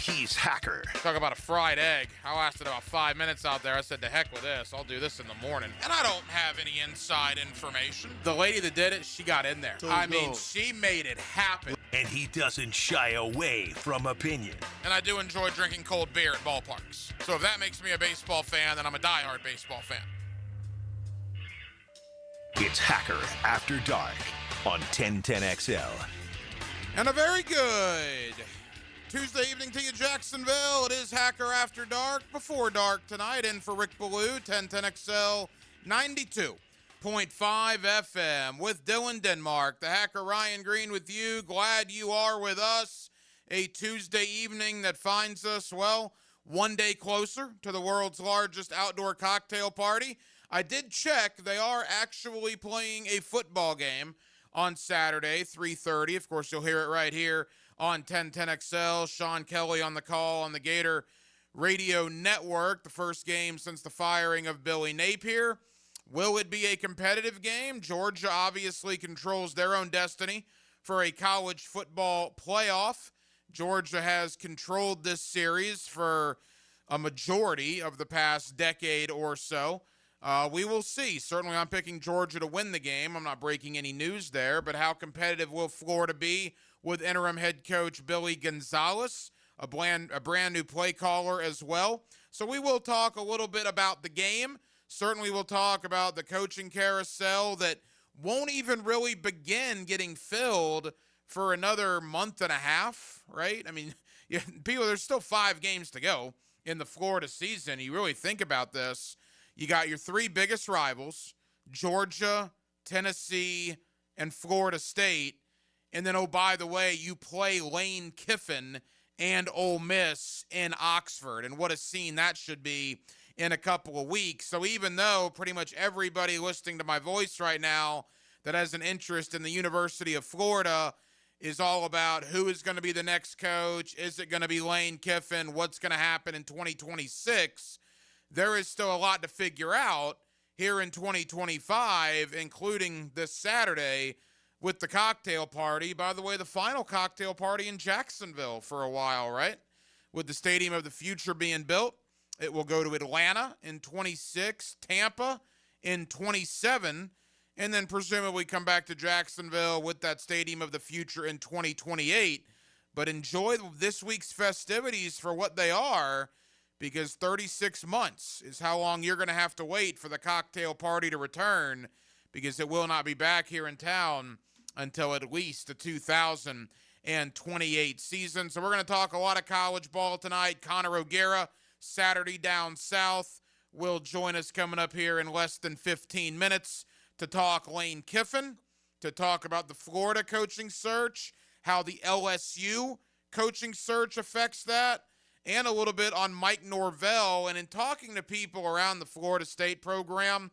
he's Hacker. Talk about a fried egg. I lasted about 5 minutes out there. I said, to heck with this. I'll do this in the morning. And I don't have any inside information. The lady that did it, she got in there. She made it happen. And he doesn't shy away from opinion. And I do enjoy drinking cold beer at ballparks. So if that makes me a baseball fan, then I'm a diehard baseball fan. It's Hacker After Dark on 1010XL. And a very good Tuesday evening to you, Jacksonville. It is Hacker After Dark, before dark tonight. In for Rick Ballou, 1010XL 92.5 FM with Dylan Denmark. The Hacker Ryan Green with you. Glad you are with us. A Tuesday evening that finds us, well, one day closer to the world's largest outdoor cocktail party. I did check. They are actually playing a football game on Saturday, 3:30. Of course, you'll hear it right here on 1010XL. Sean Kelly on the call on the Gator Radio Network. The first game since the firing of Billy Napier. Will it be a competitive game? Georgia obviously controls their own destiny for a college football playoff. Georgia has controlled this series for a majority of the past decade or so. We will see. Certainly, I'm picking Georgia to win the game. I'm not breaking any news there, but how competitive will Florida be with interim head coach Billy Gonzalez, a brand new play caller as well? So we will talk a little bit about the game. Certainly, we'll talk about the coaching carousel that won't even really begin getting filled for another month and a half, right? I mean, there's still 5 games to go in the Florida season. You really think about this. You got your 3 biggest rivals, Georgia, Tennessee, and Florida State. And then, oh, by the way, you play Lane Kiffin and Ole Miss in Oxford. And what a scene that should be in a couple of weeks. So even though pretty much everybody listening to my voice right now that has an interest in the University of Florida is all about who is going to be the next coach, is it going to be Lane Kiffin, what's going to happen in 2026, there is still a lot to figure out here in 2025, including this Saturday with the cocktail party. By the way, the final cocktail party in Jacksonville for a while, right? With the Stadium of the Future being built, it will go to Atlanta in 26, Tampa in 27, and then presumably come back to Jacksonville with that Stadium of the Future in 2028. But enjoy this week's festivities for what they are, because 36 months is how long you're going to have to wait for the cocktail party to return, because it will not be back here in town until at least the 2028 season. So we're going to talk a lot of college ball tonight. Connor O'Gara, Saturday Down South, will join us coming up here in less than 15 minutes to talk Lane Kiffin, to talk about the Florida coaching search, how the LSU coaching search affects that, and a little bit on Mike Norvell. And in talking to people around the Florida State program,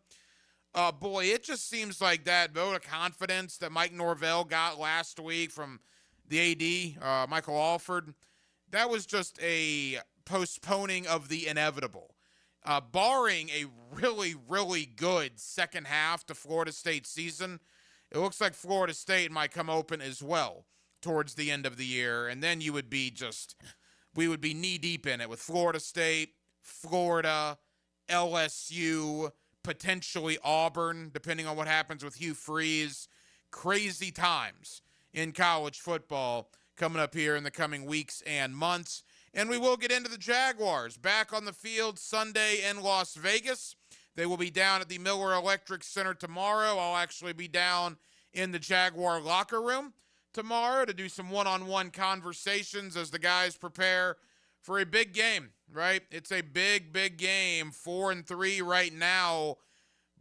boy, it just seems like that vote of confidence that Mike Norvell got last week from the AD, Michael Alford, that was just a postponing of the inevitable. Barring a really, really good second half to Florida State season, it looks like Florida State might come open as well towards the end of the year. And then we would be knee deep in it with Florida State, Florida, LSU, potentially Auburn, depending on what happens with Hugh Freeze. Crazy times in college football coming up here in the coming weeks and months. And we will get into the Jaguars back on the field Sunday in Las Vegas. They will be down at the Miller Electric Center tomorrow. I'll actually be down in the Jaguar locker room tomorrow to do some one-on-one conversations as the guys prepare for a big game, right? It's a big, big game, 4-3 right now,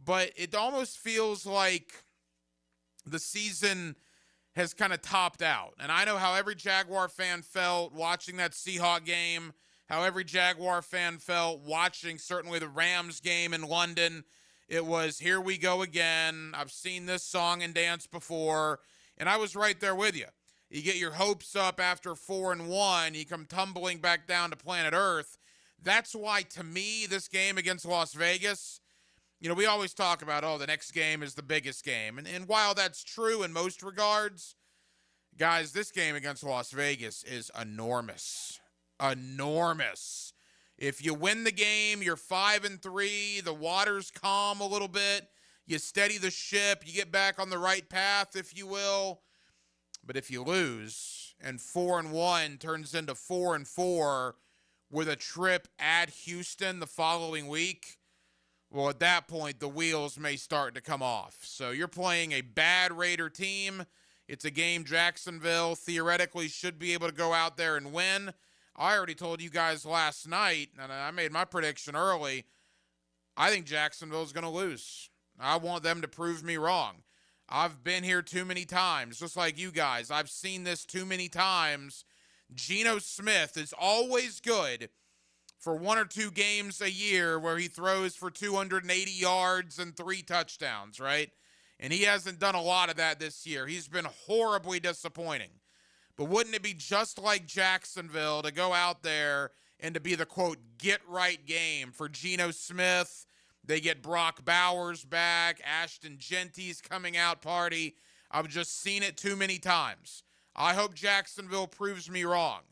but it almost feels like the season has kind of topped out. And I know how every Jaguar fan felt watching that Seahawks game, how every Jaguar fan felt watching certainly the Rams game in London. It was, here we go again. I've seen this song and dance before. And I was right there with you. You get your hopes up after 4-1. You come tumbling back down to planet Earth. That's why, to me, this game against Las Vegas, we always talk about, the next game is the biggest game. And while that's true in most regards, guys, this game against Las Vegas is enormous. enormous. If you win the game, you're 5-3, the water's calm a little bit, you steady the ship, you get back on the right path, if you will. But if you lose and 4-1 turns into 4-4 with a trip at Houston the following week, well, at that point, the wheels may start to come off. So you're playing a bad Raider team. It's a game Jacksonville theoretically should be able to go out there and win. I already told you guys last night, and I made my prediction early, I think Jacksonville's going to lose. I want them to prove me wrong. I've been here too many times, just like you guys. I've seen this too many times. Geno Smith is always good for 1 or 2 games a year where he throws for 280 yards and 3 touchdowns, right? And he hasn't done a lot of that this year. He's been horribly disappointing. But wouldn't it be just like Jacksonville to go out there and to be the, quote, get-right game for Geno Smith? They get Brock Bowers back, Ashton Genty's coming out party. I've just seen it too many times. I hope Jacksonville proves me wrong.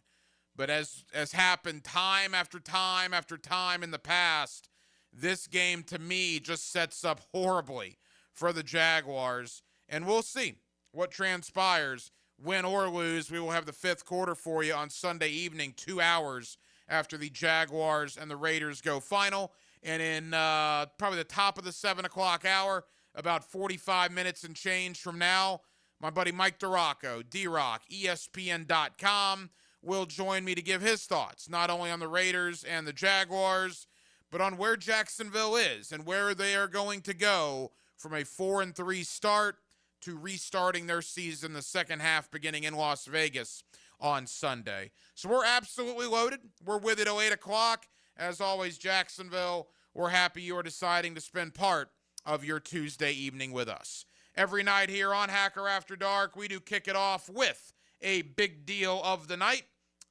But as happened time after time after time in the past, this game to me just sets up horribly for the Jaguars. And we'll see what transpires. Win or lose, we will have the 5th quarter for you on Sunday evening, 2 hours after the Jaguars and the Raiders go final. And in probably the top of the 7 o'clock hour, about 45 minutes and change from now, my buddy Mike DeRocco, D-Rock, ESPN.com, will join me to give his thoughts, not only on the Raiders and the Jaguars, but on where Jacksonville is and where they are going to go from a 4-3 start to restarting their season the second half beginning in Las Vegas on Sunday. So we're absolutely loaded. We're with it till 8 o'clock. As always, Jacksonville, we're happy you are deciding to spend part of your Tuesday evening with us. Every night here on Hacker After Dark, we do kick it off with a big deal of the night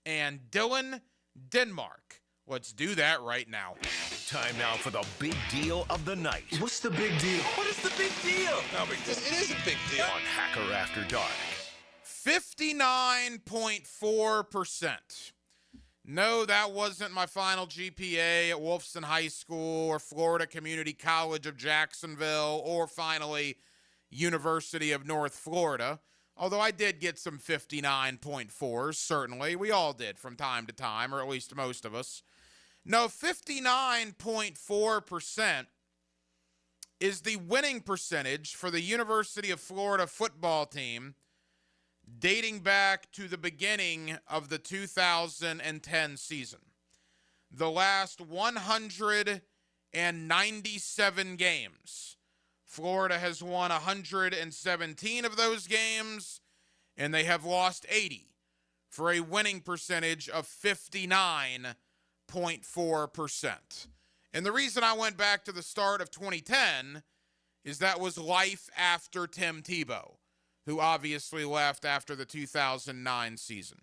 and Dylan Denmark. Let's do that right now. Time now for the big deal of the night. What's the big deal? What is the big deal? No big deal. It is a big deal. On Hacker After Dark. 59.4%. No, that wasn't my final GPA at Wolfson High School or Florida Community College of Jacksonville or finally University of North Florida. Although I did get some 59.4s, certainly. We all did from time to time, or at least most of us. No, 59.4% is the winning percentage for the University of Florida football team dating back to the beginning of the 2010 season. The last 197 games, Florida has won 117 of those games, and they have lost 80 for a winning percentage of 59.4%. And the reason I went back to the start of 2010 is that was life after Tim Tebow, who obviously left after the 2009 season.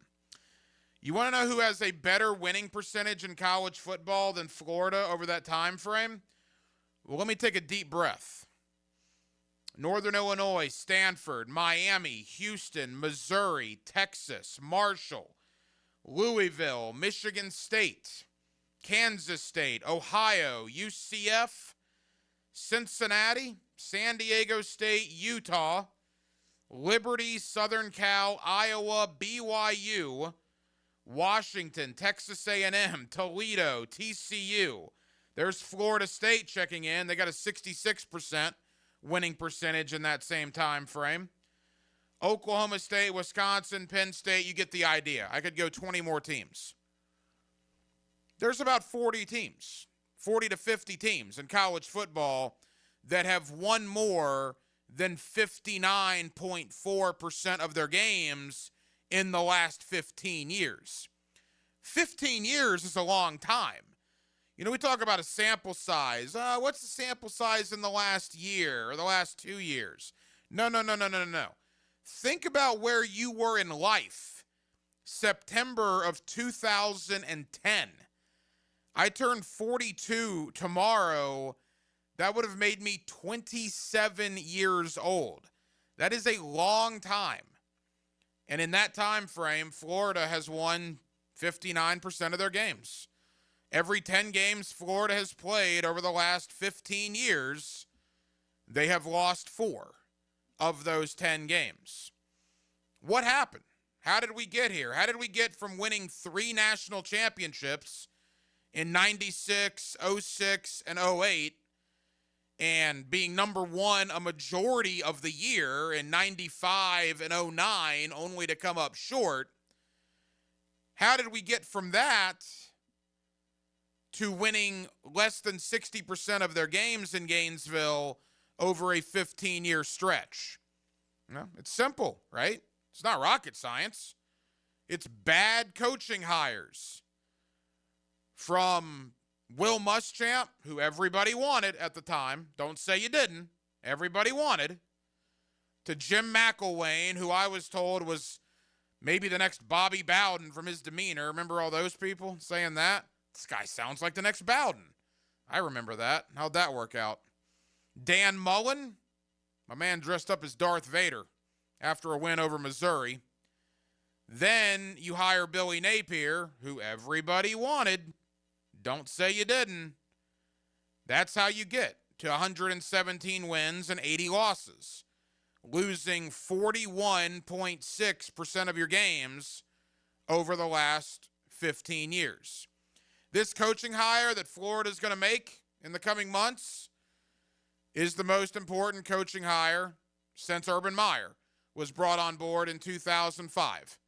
You want to know who has a better winning percentage in college football than Florida over that time frame? Well, let me take a deep breath. Northern Illinois, Stanford, Miami, Houston, Missouri, Texas, Marshall, Louisville, Michigan State, Kansas State, Ohio, UCF, Cincinnati, San Diego State, Utah, Liberty, Southern Cal, Iowa, BYU, Washington, Texas A&M, Toledo, TCU. There's Florida State checking in. They got a 66% winning percentage in that same time frame. Oklahoma State, Wisconsin, Penn State, you get the idea. I could go 20 more teams. There's about 40 teams, 40 to 50 teams in college football that have won more than 59.4% of their games in the last 15 years. 15 years is a long time. You know, we talk about a sample size. What's the sample size in the last year or the last 2 years? No. Think about where you were in life. September of 2010. I turned 42 tomorrow. That would have made me 27 years old. That is a long time. And in that time frame, Florida has won 59% of their games. Every 10 games Florida has played over the last 15 years, they have lost 4 of those 10 games. What happened? How did we get here? How did we get from winning 3 national championships in 96, 06, and 08 and being number 1 a majority of the year in 95 and 09 only to come up short? How did we get from that to winning less than 60% of their games in Gainesville over a 15-year stretch? No, it's simple, right? It's not rocket science. It's bad coaching hires. From Will Muschamp, who everybody wanted at the time, don't say you didn't, everybody wanted, to Jim McElwain, who I was told was maybe the next Bobby Bowden from his demeanor. Remember all those people saying that? This guy sounds like the next Bowden. I remember that. How'd that work out? Dan Mullen, my man dressed up as Darth Vader after a win over Missouri. Then you hire Billy Napier, who everybody wanted. Don't say you didn't. That's how you get to 117 wins and 80 losses, losing 41.6% of your games over the last 15 years. This coaching hire that Florida is going to make in the coming months is the most important coaching hire since Urban Meyer was brought on board in 2005,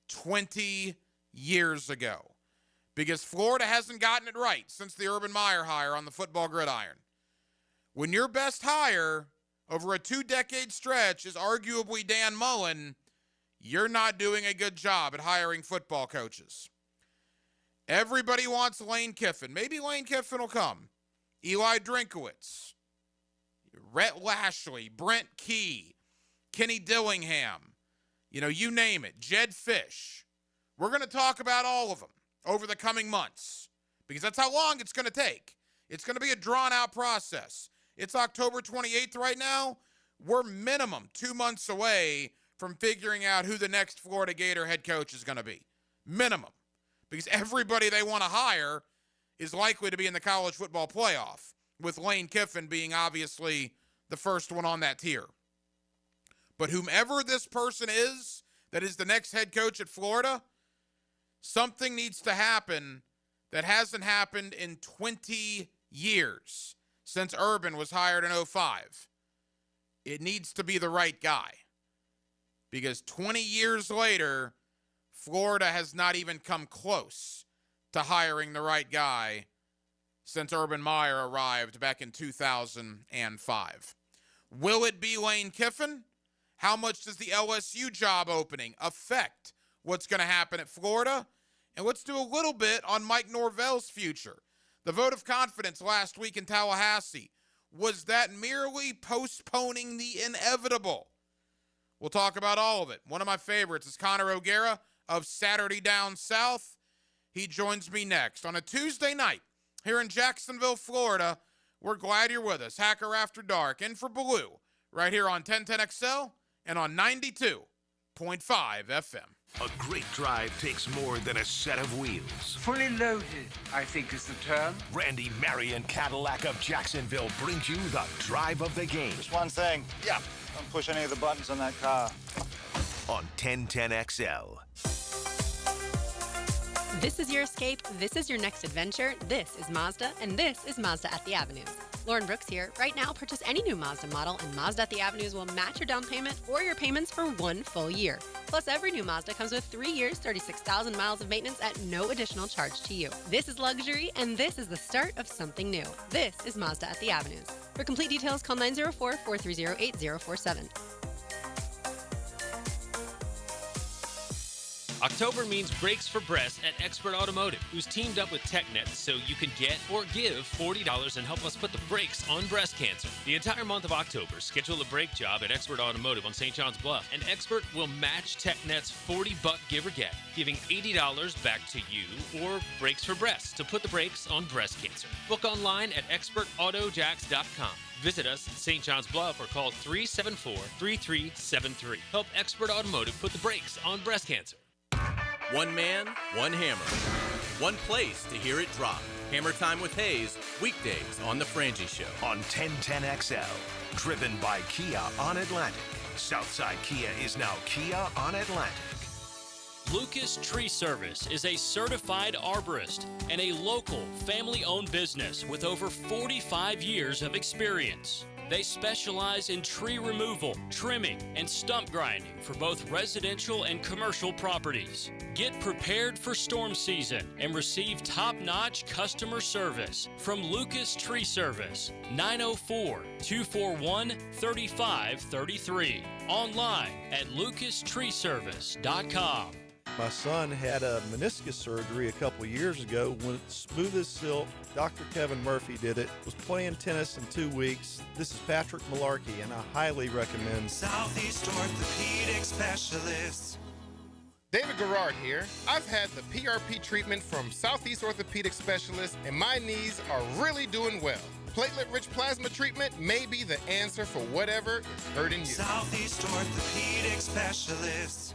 20 years ago, because Florida hasn't gotten it right since the Urban Meyer hire on the football gridiron. When your best hire over a 2-decade stretch is arguably Dan Mullen, you're not doing a good job at hiring football coaches. Everybody wants Lane Kiffin. Maybe Lane Kiffin will come. Eli Drinkowitz, Rhett Lashley, Brent Key, Kenny Dillingham, you name it, Jed Fish. We're going to talk about all of them over the coming months because that's how long it's going to take. It's going to be a drawn-out process. It's October 28th right now. We're minimum 2 months away from figuring out who the next Florida Gator head coach is going to be. Minimum. Because everybody they want to hire is likely to be in the college football playoff, with Lane Kiffin being obviously the first one on that tier. But whomever this person is that is the next head coach at Florida, something needs to happen that hasn't happened in 20 years since Urban was hired in 05. It needs to be the right guy. Because 20 years later, Florida has not even come close to hiring the right guy since Urban Meyer arrived back in 2005. Will it be Lane Kiffin? How much does the LSU job opening affect what's going to happen at Florida? And let's do a little bit on Mike Norvell's future. The vote of confidence last week in Tallahassee, was that merely postponing the inevitable? We'll talk about all of it. One of my favorites is Connor O'Gara of Saturday Down South. He joins me next on a Tuesday night here in Jacksonville, Florida. We're glad you're with us. Hacker After Dark, in for Blue, right here on 1010XL and on 92.5 FM. A great drive takes more than a set of wheels. Fully loaded, I think is the term. Randy Marion Cadillac of Jacksonville brings you the drive of the game Just one thing. Yeah. Don't push any of the buttons on that car. on 1010XL. This is your escape. This is your next adventure. This is Mazda, and this is Mazda at the Avenues. Lauren Brooks here. Right now, purchase any new Mazda model, and Mazda at the Avenues will match your down payment or your payments for 1 full year. Plus, every new Mazda comes with 3 years, 36,000 miles of maintenance at no additional charge to you. This is luxury, and this is the start of something new. This is Mazda at the Avenues. For complete details, call 904-430-8047. October means brakes for breasts at Expert Automotive, who's teamed up with TechNet so you can get or give $40 and help us put the brakes on breast cancer. The entire month of October, schedule a brake job at Expert Automotive on St. John's Bluff, and Expert will match TechNet's $40 give or get, giving $80 back to you or Brakes for Breasts to put the brakes on breast cancer. Book online at expertautojax.com. Visit us at St. John's Bluff or call 374-3373. Help Expert Automotive put the brakes on breast cancer. One man, one hammer. One place to hear it drop. Hammer Time with Hayes, weekdays on The Frangie Show. On 1010XL, driven by Kia on Atlantic. Southside Kia is now Kia on Atlantic. Lucas Tree Service is a certified arborist and a local family-owned business with over 45 years of experience. They specialize in tree removal, trimming, and stump grinding for both residential and commercial properties. Get prepared for storm season and receive top-notch customer service from Lucas Tree Service, 904-241-3533. Online at lucastreeservice.com. My son had a meniscus surgery a couple years ago. When it's smooth as silk, Dr. Kevin Murphy did it. Was playing tennis in 2 weeks. This is Patrick Malarkey, and I highly recommend Southeast Orthopedic Specialists. David Garrard here. I've had the PRP treatment from Southeast Orthopedic Specialists, and my knees are really doing well. Platelet-rich plasma treatment may be the answer for whatever is hurting you. Southeast Orthopedic Specialists.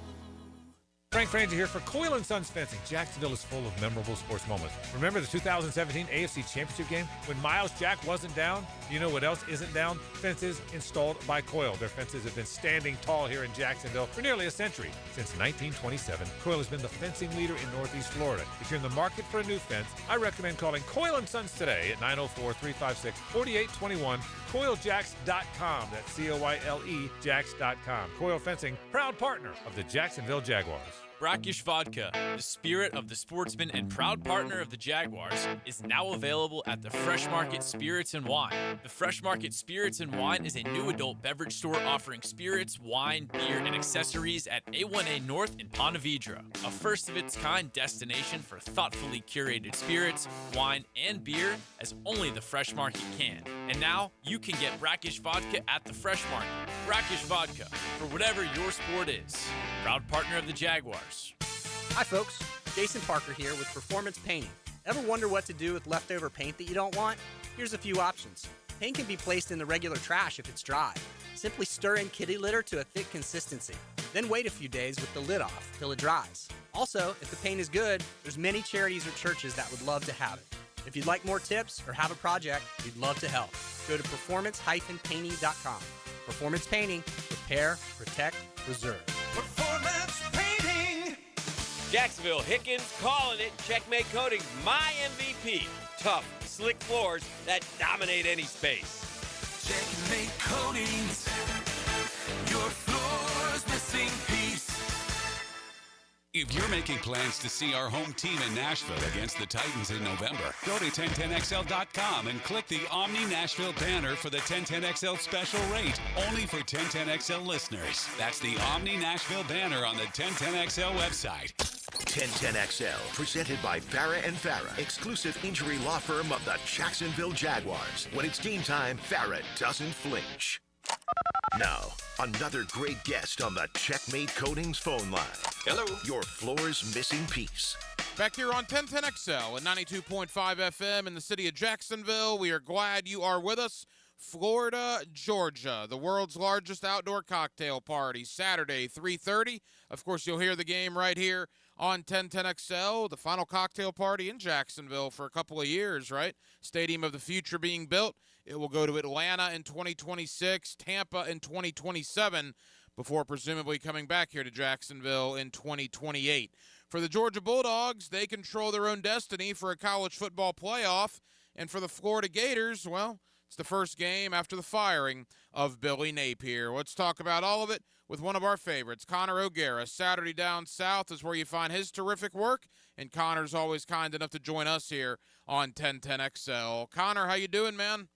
Frank Frangie here for Coyle & Sons Fencing. Jacksonville is full of memorable sports moments. Remember the 2017 AFC Championship game when Miles Jack wasn't down? You know what else isn't down? Fences installed by Coyle. Their fences have been standing tall here in Jacksonville for nearly a century. Since 1927, Coyle has been the fencing leader in Northeast Florida. If you're in the market for a new fence, I recommend calling Coyle & Sons today at 904-356-4821. CoyleJacks.com. That's C-O-Y-L-E Jacks.com. Coyle Fencing, proud partner of the Jacksonville Jaguars. Brackish Vodka, the spirit of the sportsman and proud partner of the Jaguars, is now available at the Fresh Market Spirits and Wine. The Fresh Market Spirits and Wine is a new adult beverage store offering spirits, wine, beer, and accessories at A1A North in Ponte Vedra, a first-of-its-kind destination for thoughtfully curated spirits, wine, and beer as only the Fresh Market can. And now, you can get Brackish Vodka at the Fresh Market. Brackish Vodka, for whatever your sport is. Proud partner of the Jaguars. Hi folks, Jason Parker here with Performance Painting. Ever wonder what to do with leftover paint that you don't want? Here's a few options. Paint can be placed in the regular trash if it's dry. Simply stir in kitty litter to a thick consistency. Then wait a few days with the lid off till it dries. Also, if the paint is good, there's many charities or churches that would love to have it. If you'd like more tips or have a project, we'd love to help. Go to performance-painting.com. Performance Painting, repair, protect, preserve. Performance Painting. Jacksonville Hickens calling it. Checkmate Coatings, my MVP. Tough, slick floors that dominate any space. Checkmate Coatings. Your floor's missing piece. If you're making plans to see our home team in Nashville against the Titans in November, go to 1010XL.com and click the Omni Nashville banner for the 1010XL special rate, only for 1010XL listeners. That's the Omni Nashville banner on the 1010XL website. 1010XL, presented by Farrah & Farrah, exclusive injury law firm of the Jacksonville Jaguars. When it's game time, Farrah doesn't flinch. Now, another great guest on the Checkmate Coatings phone line. Hello. Your floor's missing piece. Back here on 1010XL at 92.5 FM in the city of Jacksonville. We are glad you are with us. Florida, Georgia, the world's largest outdoor cocktail party, Saturday, 3:30. Of course, you'll hear the game right here on 1010XL, the final cocktail party in Jacksonville for a couple of years, right? Stadium of the Future being built. It will go to Atlanta in 2026, Tampa in 2027, before presumably coming back here to Jacksonville in 2028. For the Georgia Bulldogs, they control their own destiny for a college football playoff. And for the Florida Gators, well, it's the first game after the firing of Billy Napier. Let's talk about all of it with one of our favorites, Connor O'Gara. Saturday Down South is where you find his terrific work, and Connor's always kind enough to join us here on 1010XL. Connor, how you doing, man?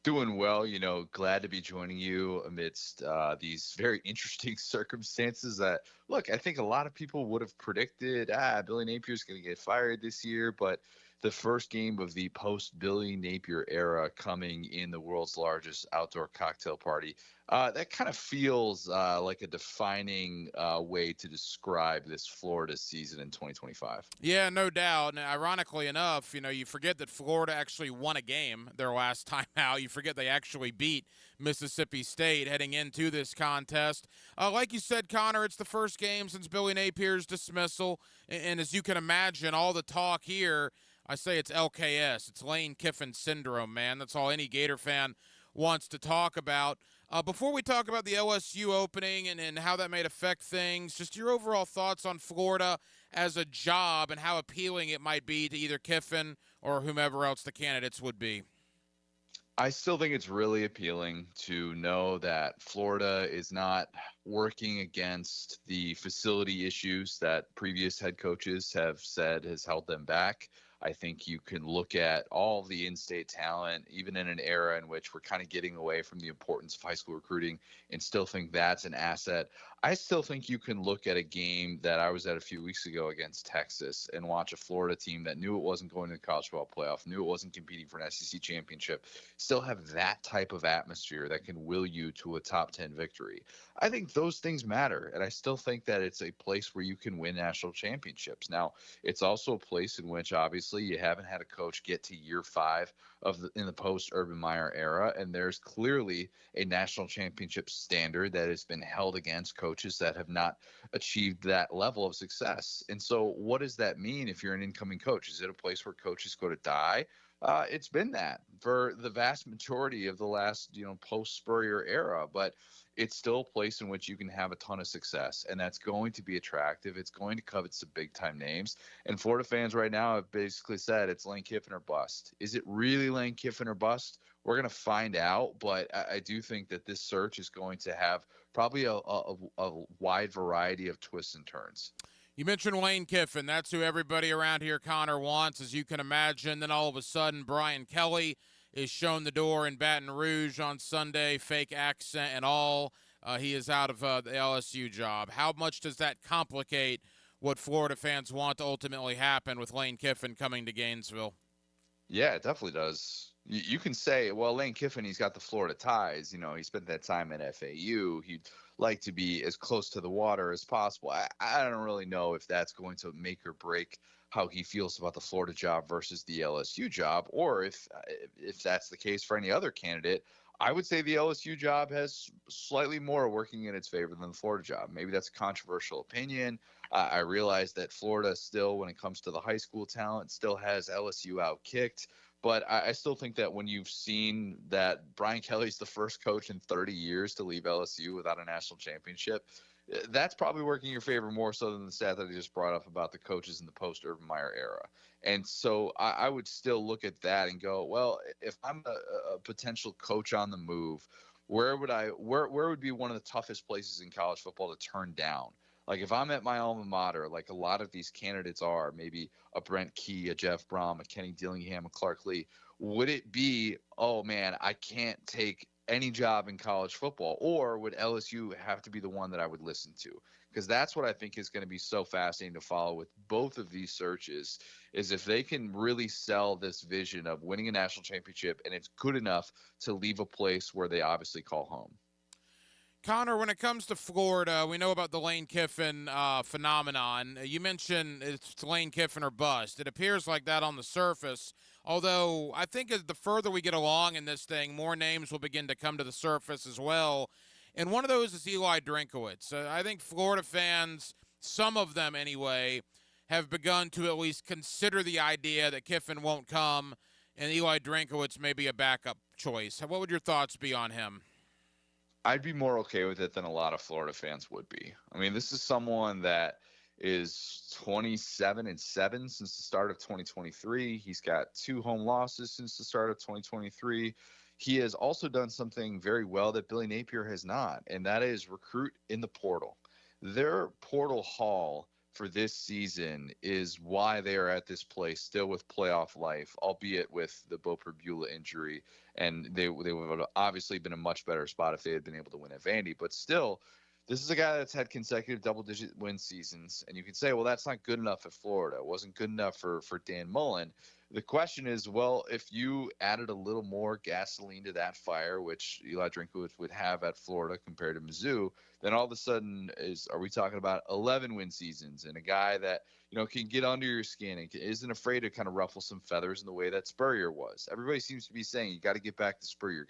Doing well, glad to be joining you amidst these very interesting circumstances that, look, I think a lot of people would have predicted, Billy Napier's going to get fired this year, but the first game of the post Billy Napier era coming in the world's largest outdoor cocktail party. That kind of feels like a defining way to describe this Florida season in 2025. Yeah, no doubt. And ironically enough, you forget that Florida actually won a game their last time out. You forget they actually beat Mississippi State heading into this contest. Like you said, Connor, it's the first game since Billy Napier's dismissal. And as you can imagine, all the talk here, I say it's LKS. It's Lane Kiffin syndrome, man. That's all any Gator fan wants to talk about. Before we talk about the LSU opening and how that might affect things, just your overall thoughts on Florida as a job and how appealing it might be to either Kiffin or whomever else the candidates would be. I still think it's really appealing to know that Florida is not working against the facility issues that previous head coaches have said has held them back. I think you can look at all the in-state talent, even in an era in which we're kind of getting away from the importance of high school recruiting, and still think that's an asset. I still think you can look at a game that I was at a few weeks ago against Texas and watch a Florida team that knew it wasn't going to the college football playoff, knew it wasn't competing for an SEC championship, still have that type of atmosphere that can will you to a top 10 victory. I think those things matter, and I still think that it's a place where you can win national championships. Now, it's also a place in which obviously you haven't had a coach get to year 5 in the post Urban Meyer era, and there's clearly a national championship standard that has been held against coaches that have not achieved that level of success. And so what does that mean if you're an incoming coach? Is it a place where coaches go to die? It's been that for the vast majority of the last, post Spurrier era, but it's still a place in which you can have a ton of success, and that's going to be attractive. It's going to covet some big time names, and Florida fans right now have basically said it's Lane Kiffin or bust. Is it really Lane Kiffin or bust? We're going to find out, but I do think that this search is going to have probably a wide variety of twists and turns. You mentioned Lane Kiffin. That's who everybody around here, Connor, wants, as you can imagine. Then all of a sudden, Brian Kelly is shown the door in Baton Rouge on Sunday, fake accent and all. He is out of the LSU job. How much does that complicate what Florida fans want to ultimately happen with Lane Kiffin coming to Gainesville? Yeah, it definitely does. You can say, well, Lane Kiffin, he's got the Florida ties. He spent that time at FAU. He'd like to be as close to the water as possible. I don't really know if that's going to make or break how he feels about the Florida job versus the LSU job, or if that's the case for any other candidate. I would say the LSU job has slightly more working in its favor than the Florida job. Maybe that's a controversial opinion. I realize that Florida still, when it comes to the high school talent, still has LSU outkicked. But I still think that when you've seen that Brian Kelly's the first coach in 30 years to leave LSU without a national championship, that's probably working in your favor more so than the stat that I just brought up about the coaches in the post-Urban Meyer era. And so I would still look at that and go, well, if I'm a potential coach on the move, where would be one of the toughest places in college football to turn down? Like if I'm at my alma mater, like a lot of these candidates are, maybe a Brent Key, a Jeff Brom, a Kenny Dillingham, a Clark Lee, would it be, oh man, I can't take any job in college football, or would LSU have to be the one that I would listen to? Because that's what I think is going to be so fascinating to follow with both of these searches, is if they can really sell this vision of winning a national championship and it's good enough to leave a place where they obviously call home. Connor, when it comes to Florida, we know about the Lane Kiffin phenomenon. You mentioned it's Lane Kiffin or bust. It appears like that on the surface, although I think as the further we get along in this thing, more names will begin to come to the surface as well. And one of those is Eli Drinkowitz. I think Florida fans, some of them anyway, have begun to at least consider the idea that Kiffin won't come and Eli Drinkowitz may be a backup choice. What would your thoughts be on him? I'd be more okay with it than a lot of Florida fans would be. I mean, this is someone that is 27-7 since the start of 2023. He's got 2 home losses since the start of 2023. He has also done something very well that Billy Napier has not, and that is recruit in the portal. Their portal haul for this season is why they are at this place still with playoff life, albeit with the Bo Perbula injury. And they would have obviously been a much better spot if they had been able to win at Vandy. But still, this is a guy that's had consecutive double-digit win seasons, and you can say, well, that's not good enough at Florida. It wasn't good enough for Dan Mullen. The question is, well, if you added a little more gasoline to that fire, which Eli Drinkwitz would have at Florida compared to Mizzou, then all of a sudden are we talking about 11 win seasons and a guy that, can get under your skin and isn't afraid to kind of ruffle some feathers in the way that Spurrier was. Everybody seems to be saying you got to get back to Spurrier.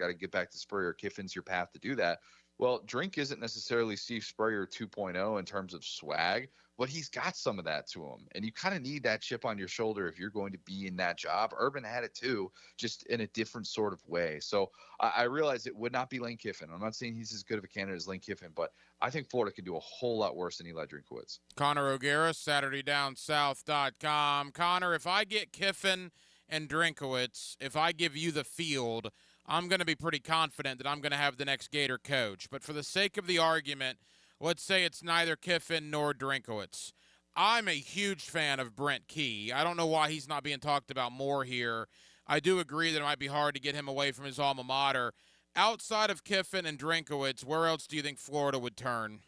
Kiffin's your path to do that. Well, Drink isn't necessarily Steve Spurrier 2.0 in terms of swag, but he's got some of that to him. And you kind of need that chip on your shoulder if you're going to be in that job. Urban had it too, just in a different sort of way. So I realize it would not be Lane Kiffin. I'm not saying he's as good of a candidate as Lane Kiffin, but I think Florida could do a whole lot worse than Eli Drinkwitz. Connor O'Gara, SaturdayDownSouth.com. Connor, if I get Kiffin and Drinkwitz, if I give you the field, I'm going to be pretty confident that I'm going to have the next Gator coach. But for the sake of the argument, let's say it's neither Kiffin nor Drinkwitz. I'm a huge fan of Brent Key. I don't know why he's not being talked about more here. I do agree that it might be hard to get him away from his alma mater. Outside of Kiffin and Drinkwitz, where else do you think Florida would turn?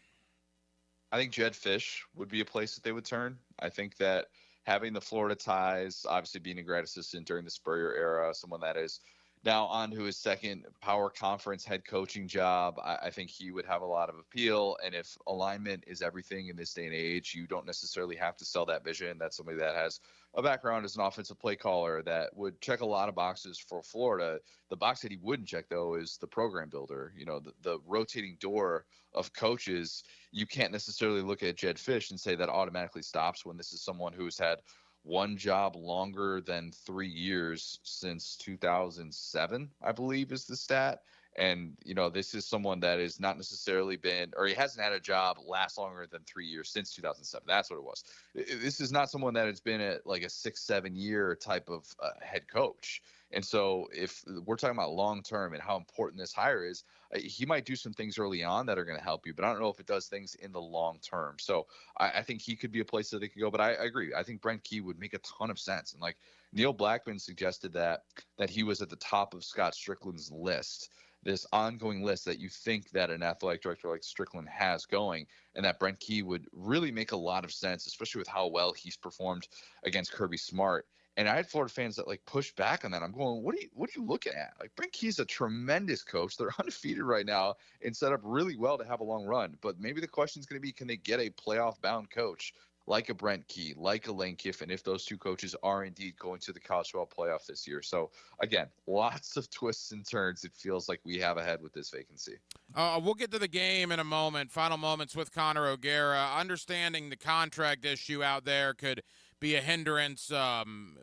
I think Jed Fish would be a place that they would turn. I think that having the Florida ties, obviously being a grad assistant during the Spurrier era, someone that is now on to his second power conference head coaching job, I think he would have a lot of appeal. And if alignment is everything in this day and age, you don't necessarily have to sell that vision. That's somebody that has a background as an offensive play caller that would check a lot of boxes for Florida. The box that he wouldn't check, though, is the program builder. The rotating door of coaches. You can't necessarily look at Jed Fish and say that automatically stops when this is someone who's had one job longer than 3 years since 2007, I believe is the stat. And, this is someone that has not necessarily been, or he hasn't had a job last longer than 3 years since 2007. That's what it was. This is not someone that has been at like a 6-7 year type of head coach. And so if we're talking about long-term and how important this hire is, he might do some things early on that are going to help you, but I don't know if it does things in the long term. So I think he could be a place that they could go, but I agree. I think Brent Key would make a ton of sense. And like Neil Blackman suggested that he was at the top of Scott Strickland's list, this ongoing list that you think that an athletic director like Strickland has going, and that Brent Key would really make a lot of sense, especially with how well he's performed against Kirby Smart. And I had Florida fans that like push back on that. I'm going, what are you looking at? Like Brent Key's a tremendous coach. They're undefeated right now and set up really well to have a long run. But maybe the question is going to be, can they get a playoff bound coach like a Brent Key, like a Lane Kiffin, if those two coaches are indeed going to the college football playoff this year? So again, lots of twists and turns. It feels like we have ahead with this vacancy. We'll get to the game in a moment. Final moments with Connor O'Gara. Understanding the contract issue out there could be a hindrance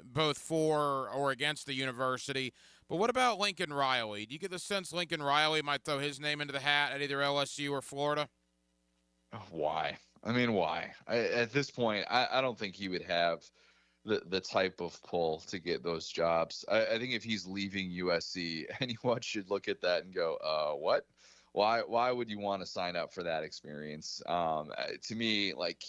both for or against the university. But what about Lincoln Riley? Do you get the sense Lincoln Riley might throw his name into the hat at either LSU or Florida? Why? I mean, why? At this point, I don't think he would have the type of pull to get those jobs. I think if he's leaving USC, anyone should look at that and go, what? Why would you want to sign up for that experience? To me, like,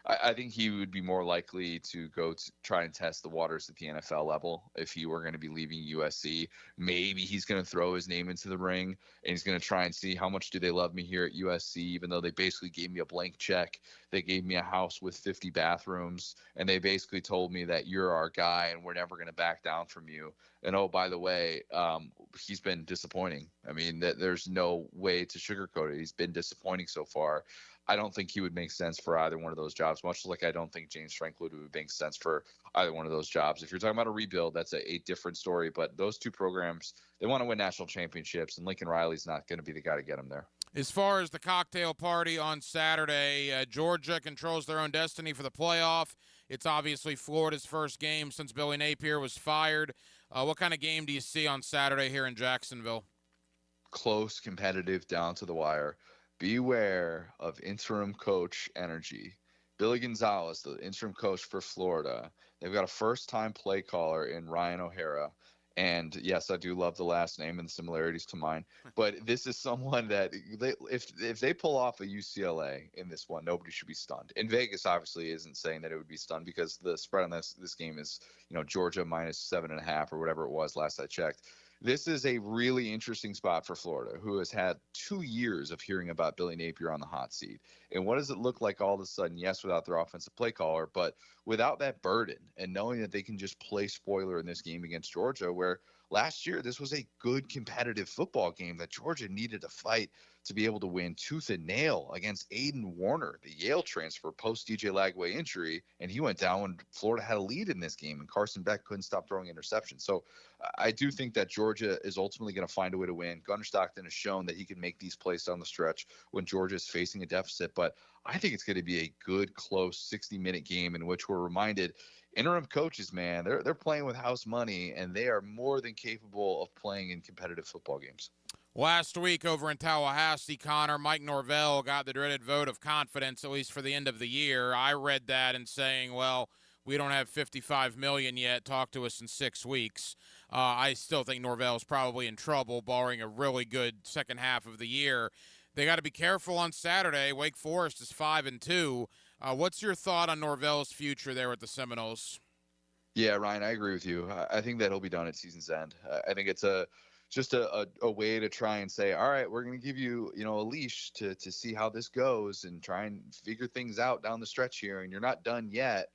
I think he would be more likely to go to try and test the waters at the NFL level if he were going to be leaving USC. Maybe he's going to throw his name into the ring and he's going to try and see how much do they love me here at USC, even though they basically gave me a blank check. They gave me a house with 50 bathrooms, and they basically told me that you're our guy and we're never going to back down from you. And oh, by the way, he's been disappointing. I mean, there's no way to sugarcoat it. He's been disappointing so far. I don't think he would make sense for either one of those jobs, much like I don't think James Franklin would make sense for either one of those jobs. If you're talking about a rebuild, that's a different story. But those two programs, they want to win national championships, and Lincoln Riley's not going to be the guy to get them there. As far as the cocktail party on Saturday, Georgia controls their own destiny for the playoff. It's obviously Florida's first game since Billy Napier was fired. What kind of game do you see on Saturday here in Jacksonville? Close, competitive, down to the wire. Beware of interim coach energy. Billy Gonzalez, the interim coach for Florida, they've got a first-time play caller in Ryan O'Hara. And yes, I do love the last name and the similarities to mine. But this is someone that if they pull off a UCLA in this one, nobody should be stunned. And Vegas obviously isn't saying that it would be stunned because the spread on this game is, Georgia minus 7.5 or whatever it was last I checked. This is a really interesting spot for Florida, who has had 2 years of hearing about Billy Napier on the hot seat. And what does it look like all of a sudden? Yes, without their offensive play caller, but without that burden and knowing that they can just play spoiler in this game against Georgia, where last year this was a good competitive football game that Georgia needed to fight to be able to win tooth and nail against Aiden Warner, the Yale transfer post DJ Lagway injury. And he went down when Florida had a lead in this game, and Carson Beck couldn't stop throwing interceptions. So I do think that Georgia is ultimately going to find a way to win. Gunnar Stockton has shown that he can make these plays down the stretch when Georgia is facing a deficit. But I think it's going to be a good, close 60-minute game in which we're reminded interim coaches, man, they're playing with house money, and they are more than capable of playing in competitive football games. Last week over in Tallahassee, Connor, Mike Norvell got the dreaded vote of confidence, at least for the end of the year. I read that and saying, well, we don't have $55 million yet. Talk to us in 6 weeks. I still think Norvell's probably in trouble, barring a really good second half of the year. They got to be careful on Saturday. Wake Forest is 5-2. What's your thought on Norvell's future there with the Seminoles? Yeah, Ryan, I agree with you. I think that he'll be done at season's end. I think it's just a way to try and say, all right, we're going to give you, a leash to see how this goes and try and figure things out down the stretch here. And you're not done yet.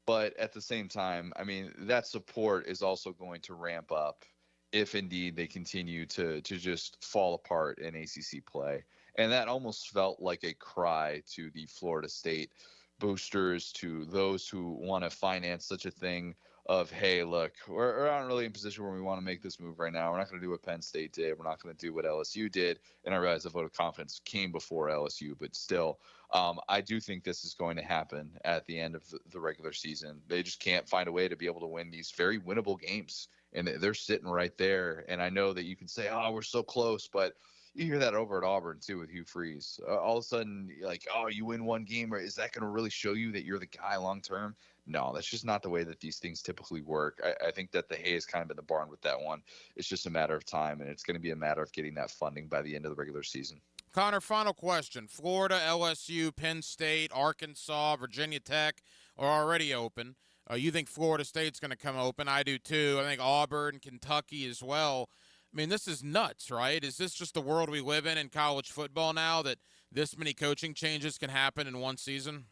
But at the same time, I mean, that support is also going to ramp up if indeed they continue to just fall apart in ACC play. And that almost felt like a cry to the Florida State boosters, to those who want to finance such a thing of, hey, look, we're not really in a position where we want to make this move right now. We're not going to do what Penn State did. We're not going to do what LSU did. And I realize the vote of confidence came before LSU, but still, I do think this is going to happen at the end of the regular season. They just can't find a way to be able to win these very winnable games. And they're sitting right there. And I know that you can say, oh, we're so close, but you hear that over at Auburn, too, with Hugh Freeze. All of a sudden, like, oh, you win one game, or is that going to really show you that you're the guy long term? No, that's just not the way that these things typically work. I think that the hay is kind of in the barn with that one. It's just a matter of time, and it's going to be a matter of getting that funding by the end of the regular season. Connor, final question. Florida, LSU, Penn State, Arkansas, Virginia Tech are already open. You think Florida State's going to come open? I do, too. I think Auburn, Kentucky as well. I mean, this is nuts, right? Is this just the world we live in college football now, that this many coaching changes can happen in one season?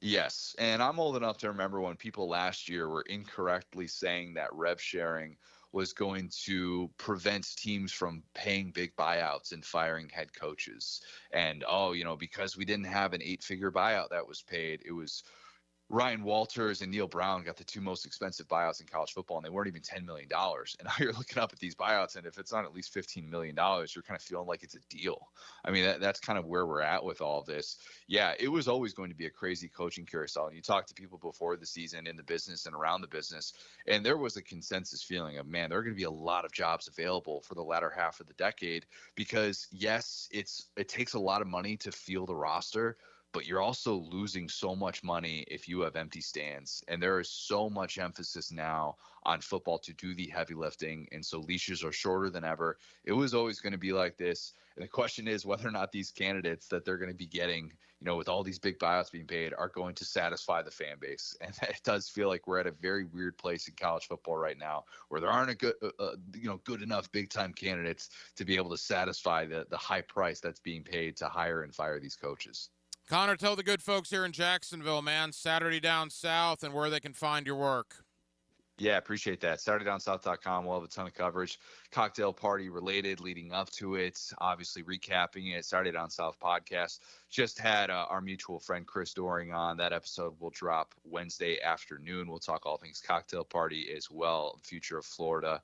Yes, and I'm old enough to remember when people last year were incorrectly saying that rev sharing was going to prevent teams from paying big buyouts and firing head coaches. And, because we didn't have an 8-figure buyout that was paid, it was Ryan Walters and Neil Brown got the two most expensive buyouts in college football, and they weren't even $10 million. And now you're looking up at these buyouts, and if it's not at least $15 million, you're kind of feeling like it's a deal. I mean, that's kind of where we're at with all this. Yeah, it was always going to be a crazy coaching carousel. And you talk to people before the season in the business and around the business, and there was a consensus feeling of, man, there are going to be a lot of jobs available for the latter half of the decade because, yes, it takes a lot of money to field a roster, but you're also losing so much money if you have empty stands. And there is so much emphasis now on football to do the heavy lifting. And so leashes are shorter than ever. It was always going to be like this. And the question is whether or not these candidates that they're going to be getting, with all these big buyouts being paid, are going to satisfy the fan base. And it does feel like we're at a very weird place in college football right now, where there aren't good enough big time candidates to be able to satisfy the high price that's being paid to hire and fire these coaches. Connor, tell the good folks here in Jacksonville, man, Saturday Down South and where they can find your work. Yeah, appreciate that. SaturdayDownSouth.com. We'll have a ton of coverage. Cocktail party related leading up to it. Obviously recapping it. Saturday Down South podcast. Just had our mutual friend Chris Doring on. That episode will drop Wednesday afternoon. We'll talk all things cocktail party as well. Future of Florida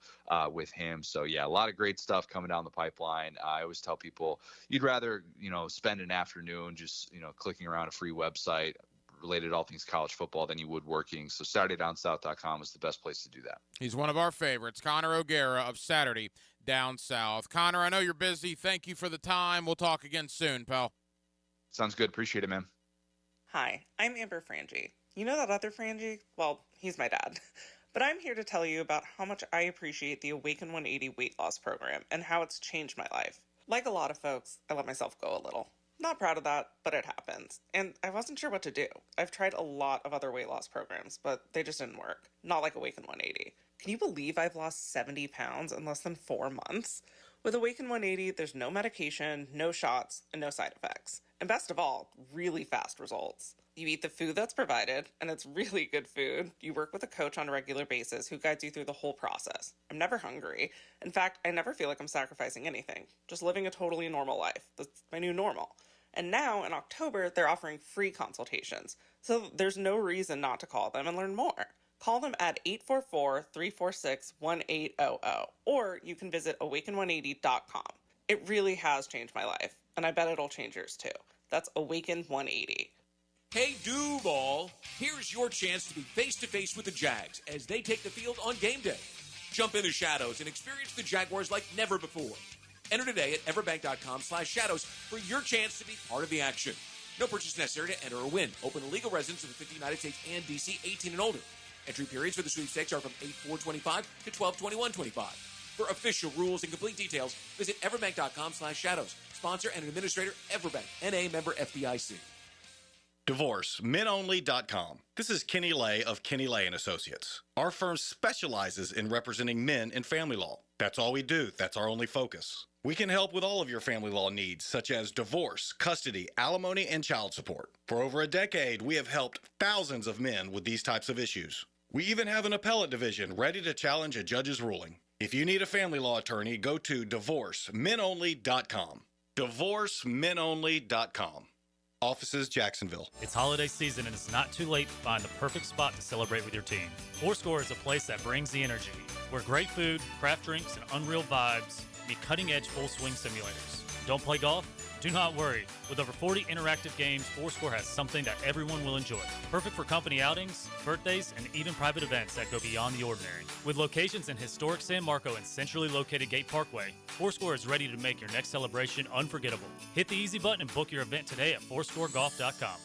with him. So, yeah, a lot of great stuff coming down the pipeline. I always tell people you'd rather, spend an afternoon just, clicking around a free website related to all things college football than you would working. So SaturdayDownSouth.com is the best place to do that. He's one of our favorites, Connor O'Gara of Saturday Down South. Connor, I know you're busy. Thank you for the time. We'll talk again soon, pal. Sounds good. Appreciate it, man. Hi, I'm Amber Frangie. You know that other Frangie? Well, he's my dad. But I'm here to tell you about how much I appreciate the Awaken 180 weight loss program and how it's changed my life. Like a lot of folks, I let myself go a little. Not proud of that, but it happens. And I wasn't sure what to do. I've tried a lot of other weight loss programs, but they just didn't work. Not like Awaken 180. Can you believe I've lost 70 pounds in less than 4 months? With Awaken 180, there's no medication, no shots, and no side effects. And best of all, really fast results. You eat the food that's provided, and it's really good food. You work with a coach on a regular basis who guides you through the whole process. I'm never hungry. In fact, I never feel like I'm sacrificing anything. Just living a totally normal life. That's my new normal. And now, in October, they're offering free consultations. So there's no reason not to call them and learn more. Call them at 844-346-1800, or you can visit awaken180.com. It really has changed my life, and I bet it'll change yours too. That's Awaken 180. Hey, Duval, here's your chance to be face-to-face with the Jags as they take the field on game day. Jump in the shadows and experience the Jaguars like never before. Enter today at everbank.com/shadows for your chance to be part of the action. No purchase necessary to enter or win. Open to legal residents of the 50 United States and D.C., 18 and older. Entry periods for the sweepstakes are from 8/4/25 to 12/21/25. For official rules and complete details, visit everbank.com/shadows. Sponsor and administrator, Everbank, N.A. member FDIC. DivorceMenOnly.com. This is Kenny Lay of Kenny Lay & Associates. Our firm specializes in representing men in family law. That's all we do. That's our only focus. We can help with all of your family law needs, such as divorce, custody, alimony, and child support. For over a decade, we have helped thousands of men with these types of issues. We even have an appellate division ready to challenge a judge's ruling. If you need a family law attorney, go to DivorceMenOnly.com. DivorceMenOnly.com. Offices, Jacksonville. It's holiday season and it's not too late to find the perfect spot to celebrate with your team. Fourscore is a place that brings the energy, where great food, craft drinks, and unreal vibes meet cutting-edge full-swing simulators. Don't play golf? Do not worry. With over 40 interactive games, Fourscore has something that everyone will enjoy. Perfect for company outings, birthdays, and even private events that go beyond the ordinary. With locations in historic San Marco and centrally located Gate Parkway, Fourscore is ready to make your next celebration unforgettable. Hit the easy button and book your event today at fourscoregolf.com.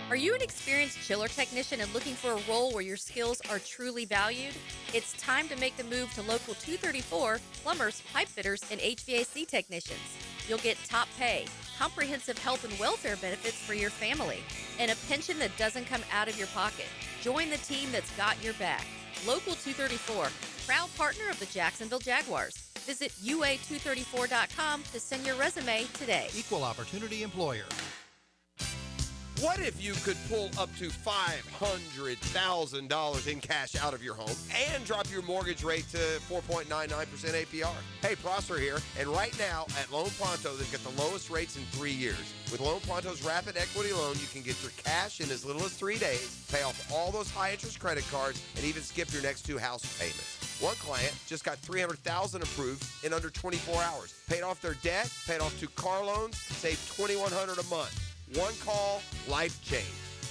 Are you an experienced chiller technician and looking for a role where your skills are truly valued? It's time to make the move to Local 234, plumbers, pipe fitters, and HVAC technicians. You'll get top pay, comprehensive health and welfare benefits for your family, and a pension that doesn't come out of your pocket. Join the team that's got your back. Local 234, proud partner of the Jacksonville Jaguars. Visit UA234.com to send your resume today. Equal opportunity employer. What if you could pull up to $500,000 in cash out of your home and drop your mortgage rate to 4.99% APR? Hey, Prosper here, and right now at Loan Pronto, they've got the lowest rates in 3 years. With Loan Pronto's rapid equity loan, you can get your cash in as little as 3 days, pay off all those high-interest credit cards, and even skip your next 2 house payments. One client just got $300,000 approved in under 24 hours. Paid off their debt, paid off 2 car loans, saved $2,100 a month. One call, life change.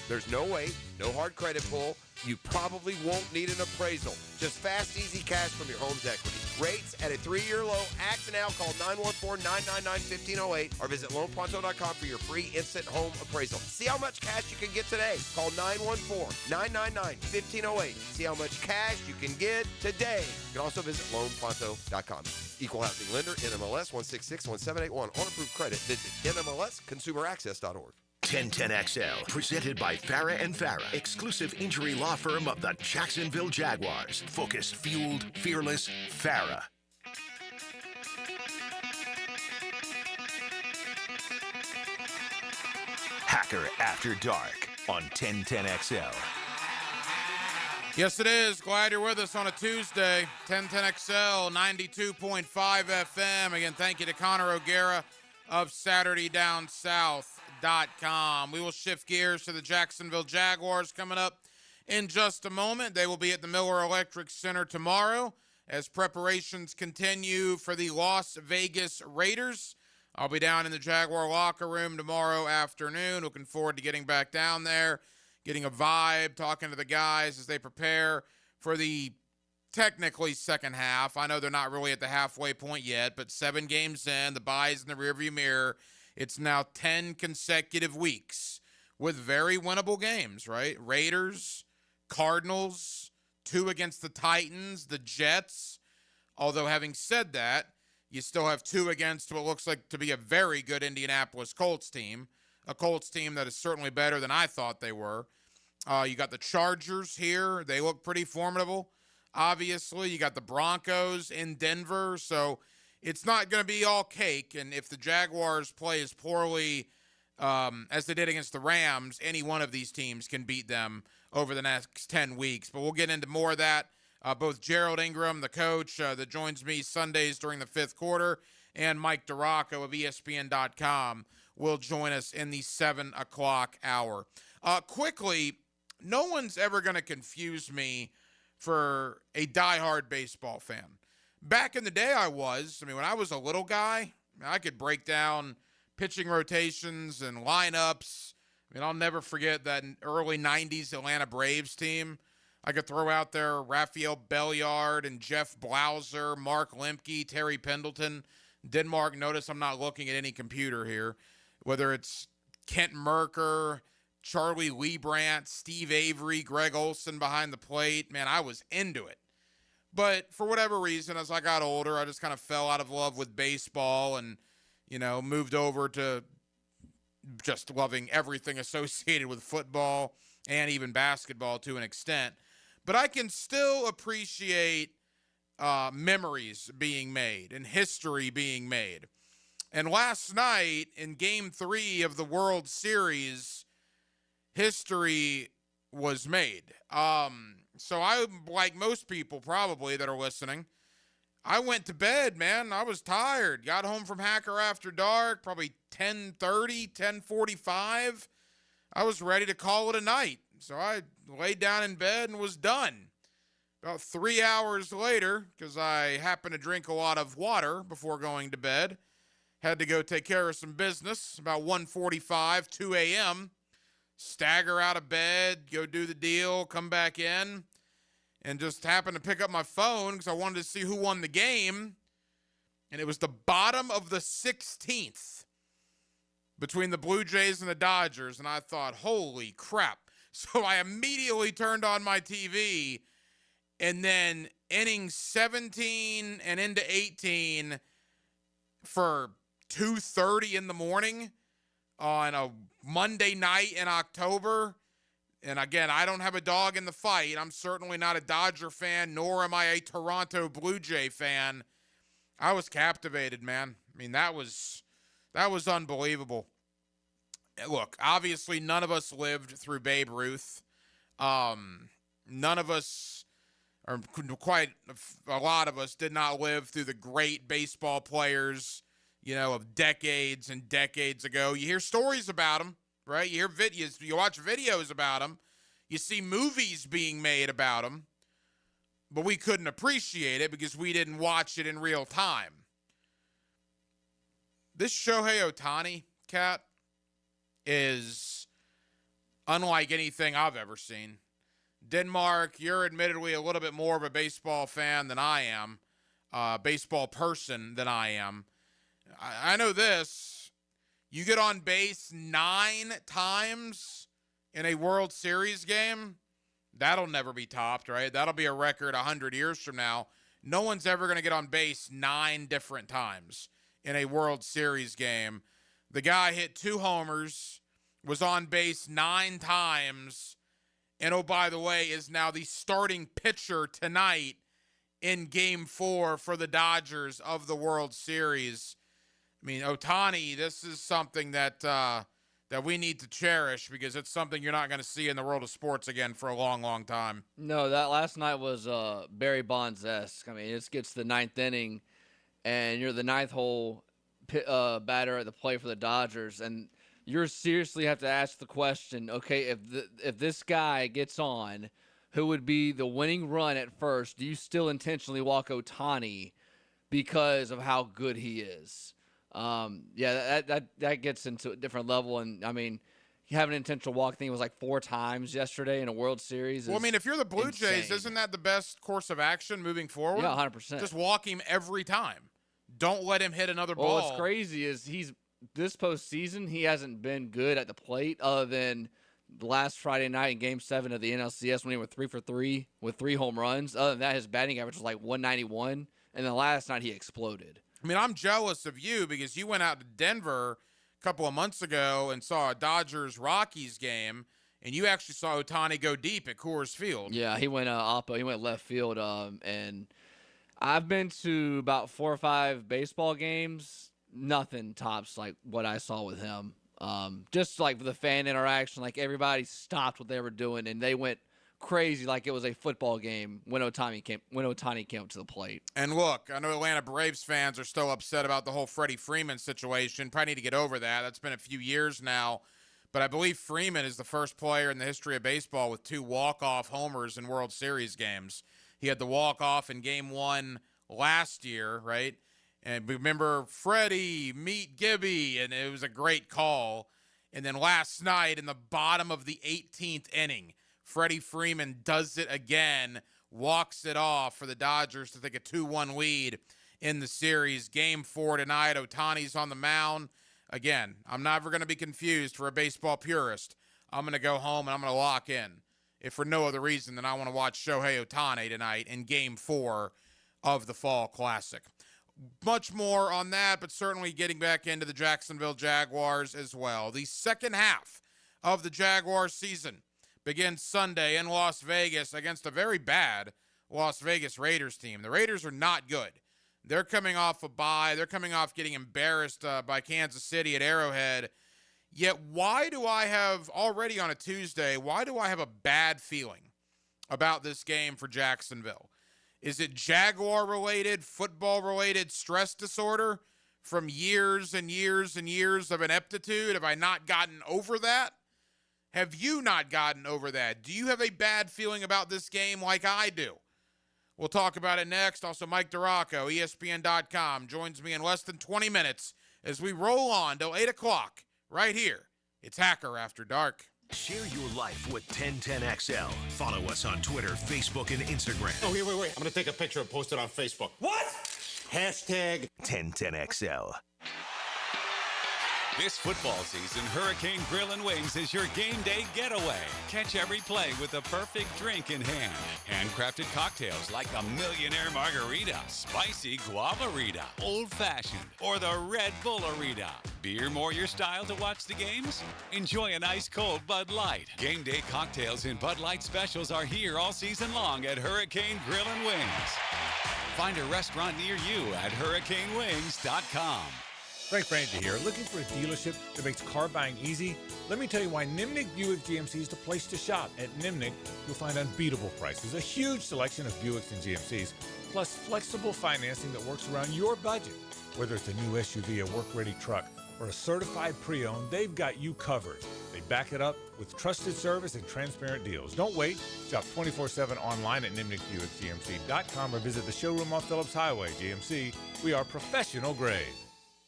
There's no wait, no hard credit pull. You probably won't need an appraisal. Just fast, easy cash from your home's equity. Rates at a 3-year low. Act now. Call 914-999-1508 or visit loanpronto.com for your free instant home appraisal. See how much cash you can get today. Call 914-999-1508. See how much cash you can get today. You can also visit loanpronto.com. Equal housing lender, NMLS 16617881. On approved credit, visit NMLSconsumeraccess.org. 1010XL, presented by Farah and Farah, exclusive injury law firm of the Jacksonville Jaguars. Focused, fueled, fearless, Farah. Hacker After Dark on 1010XL. Yes, it is. Glad you're with us on a Tuesday. 1010XL, 92.5 FM. Again, thank you to Connor O'Gara of SaturdayDownSouth.com. We will shift gears to the Jacksonville Jaguars coming up in just a moment. They will be at the Miller Electric Center tomorrow as preparations continue for the Las Vegas Raiders. I'll be down in the Jaguar locker room tomorrow afternoon. Looking forward to getting back down there, getting a vibe, talking to the guys as they prepare for the technically second half. I know they're not really at the halfway point yet, but 7 games in, the bye's in the rearview mirror. It's now 10 consecutive weeks with very winnable games, right? Raiders, Cardinals, 2 against the Titans, the Jets. Although having said that, you still have 2 against what looks like to be a very good Indianapolis Colts team, a Colts team that is certainly better than I thought they were. You got the Chargers here. They look pretty formidable. Obviously, you got the Broncos in Denver. So it's not going to be all cake. And if the Jaguars play as poorly as they did against the Rams, any one of these teams can beat them over the next 10 weeks. But we'll get into more of that. Both Gerald Ingram, the coach that joins me Sundays during the fifth quarter, and Mike DeRocco of ESPN.com will join us in the 7 o'clock hour. Quickly, no one's ever going to confuse me for a diehard baseball fan. Back in the day, when I was a little guy, I could break down pitching rotations and lineups. I'll never forget that early 90s Atlanta Braves team. I could throw out there Rafael Belliard and Jeff Blauser, Mark Lemke, Terry Pendleton. Denmark, notice I'm not looking at any computer here. Whether it's Kent Merker, Charlie Liebrandt, Steve Avery, Greg Olson behind the plate. Man, I was into it. But for whatever reason, as I got older, I just kind of fell out of love with baseball and, moved over to just loving everything associated with football and even basketball to an extent. But I can still appreciate memories being made and history being made. And last night in Game 3 of the World Series, history was made. So I, like most people probably that are listening, I went to bed, man. I was tired. Got home from Hacker After Dark, probably 10:30, 10:45. I was ready to call it a night. So I laid down in bed and was done. About 3 hours later, because I happened to drink a lot of water before going to bed, had to go take care of some business. About 1:45, 2 a.m., stagger out of bed, go do the deal, come back in, and just happened to pick up my phone because I wanted to see who won the game. And it was the bottom of the 16th between the Blue Jays and the Dodgers. And I thought, holy crap. So I immediately turned on my TV, and then innings 17 and into 18 for 2:30 in the morning on a Monday night in October. And again, I don't have a dog in the fight. I'm certainly not a Dodger fan, nor am I a Toronto Blue Jay fan. I was captivated, man. That was unbelievable. Look, obviously none of us lived through Babe Ruth. None of us, or quite a lot of us, did not live through the great baseball players, of decades and decades ago. You hear stories about them, right? You hear videos, you watch videos about them. You see movies being made about them. But we couldn't appreciate it because we didn't watch it in real time. This Shohei Ohtani, Cat, is unlike anything I've ever seen. Denmark, you're admittedly a little bit more of a baseball fan than I am, baseball person than I am. I know this. You get on base 9 times in a World Series game, that'll never be topped, right? That'll be a record 100 years from now. No one's ever going to get on base 9 different times in a World Series game. The guy hit 2 homers, was on base 9 times, and oh, by the way, is now the starting pitcher tonight in Game 4 for the Dodgers of the World Series. Ohtani, this is something that we need to cherish because it's something you're not going to see in the world of sports again for a long, long time. No, that last night was Barry Bonds-esque. It gets the 9th inning, and you're the 9th hole batter at the plate for the Dodgers, and you seriously have to ask the question, okay, if this guy gets on, who would be the winning run at first, do you still intentionally walk Ohtani because of how good he is? That gets into a different level, and having an intentional walk, I think it was like 4 times yesterday in a World Series. Well, if you're the Blue Jays, isn't that the best course of action moving forward? Yeah, 100%. Just walk him every time. Don't let him hit another ball. What's crazy is this postseason, he hasn't been good at the plate other than the last Friday night in Game 7 of the NLCS when he went 3 for 3 with 3 home runs. Other than that, his batting average was like 191, and then last night he exploded. I'm jealous of you because you went out to Denver a couple of months ago and saw a Dodgers-Rockies game, And you actually saw Ohtani go deep at Coors Field. Yeah, he went oppo. He went left field. And I've been to about 4 or 5 baseball games. Nothing tops like what I saw with him. Just like the fan interaction, like everybody stopped what they were doing and they went crazy like it was a football game when Ohtani came up to the plate. And look, I know Atlanta Braves fans are still upset about the whole Freddie Freeman situation. Probably need to get over that. That's been a few years now. But I believe Freeman is the first player in the history of baseball with 2 walk-off homers in World Series games. He had the walk-off in Game 1 last year, right? And remember, Freddie, meet Gibby, and it was a great call. And then last night in the bottom of the 18th inning, Freddie Freeman does it again, walks it off for the Dodgers to take a 2-1 lead in the series. Game 4 tonight, Ohtani's on the mound. Again, I'm never going to be confused for a baseball purist. I'm going to go home and I'm going to lock in, if for no other reason than I want to watch Shohei Ohtani tonight in Game 4 of the Fall Classic. Much more on that, but certainly getting back into the Jacksonville Jaguars as well. The second half of the Jaguars season begins Sunday in Las Vegas against a very bad Las Vegas Raiders team. The Raiders are not good. They're coming off a bye. They're coming off getting embarrassed by Kansas City at Arrowhead. Yet why do I have, already on a Tuesday, why do I have a bad feeling about this game for Jacksonville? Is it Jaguar-related, football-related stress disorder from years and years and years of ineptitude? Have I not gotten over that? Have you not gotten over that? Do you have a bad feeling about this game like I do? We'll talk about it next. Also, Mike Duraco, ESPN.com, joins me in less than 20 minutes as we roll on till 8 o'clock right here. It's Hacker After Dark. Share your life with 1010XL. Follow us on Twitter, Facebook, and Instagram. Oh, wait. I'm going to take a picture and post it on Facebook. What? Hashtag 1010XL. This football season, Hurricane Grill and Wings is your game day getaway. Catch every play with the perfect drink in hand. Handcrafted cocktails like the Millionaire Margarita, Spicy Guavarita, Old Fashioned, or the Red Bullerita. Beer more your style to watch the games? Enjoy an ice-cold Bud Light. Game day cocktails and Bud Light specials are here all season long at Hurricane Grill and Wings. Find a restaurant near you at hurricanewings.com. Frank Frangie here. Looking for a dealership that makes car buying easy? Let me tell you why Nimnick Buick GMC is the place to shop. At Nimnick, you'll find unbeatable prices, a huge selection of Buicks and GMCs, plus flexible financing that works around your budget. Whether it's a new SUV, a work-ready truck, or a certified pre-owned, they've got you covered. They back it up with trusted service and transparent deals. Don't wait. Shop 24/7 online at NimnickBuickGMC.com or visit the showroom on Phillips Highway. GMC, we are professional grade.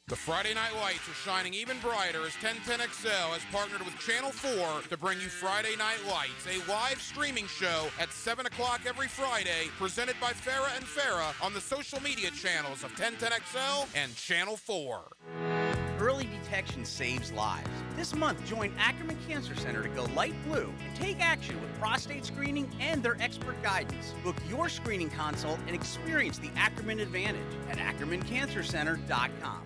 The Friday night lights are shining even brighter as 1010XL has partnered with Channel 4 to bring you Friday Night Lights, a live streaming show at 7 o'clock every Friday, presented by Farah and Farah on the social media channels of 1010XL and Channel 4. Early detection saves lives. This month, join Ackerman Cancer Center to go light blue and take action with prostate screening and their expert guidance. Book your screening consult and experience the Ackerman Advantage at AckermanCancerCenter.com.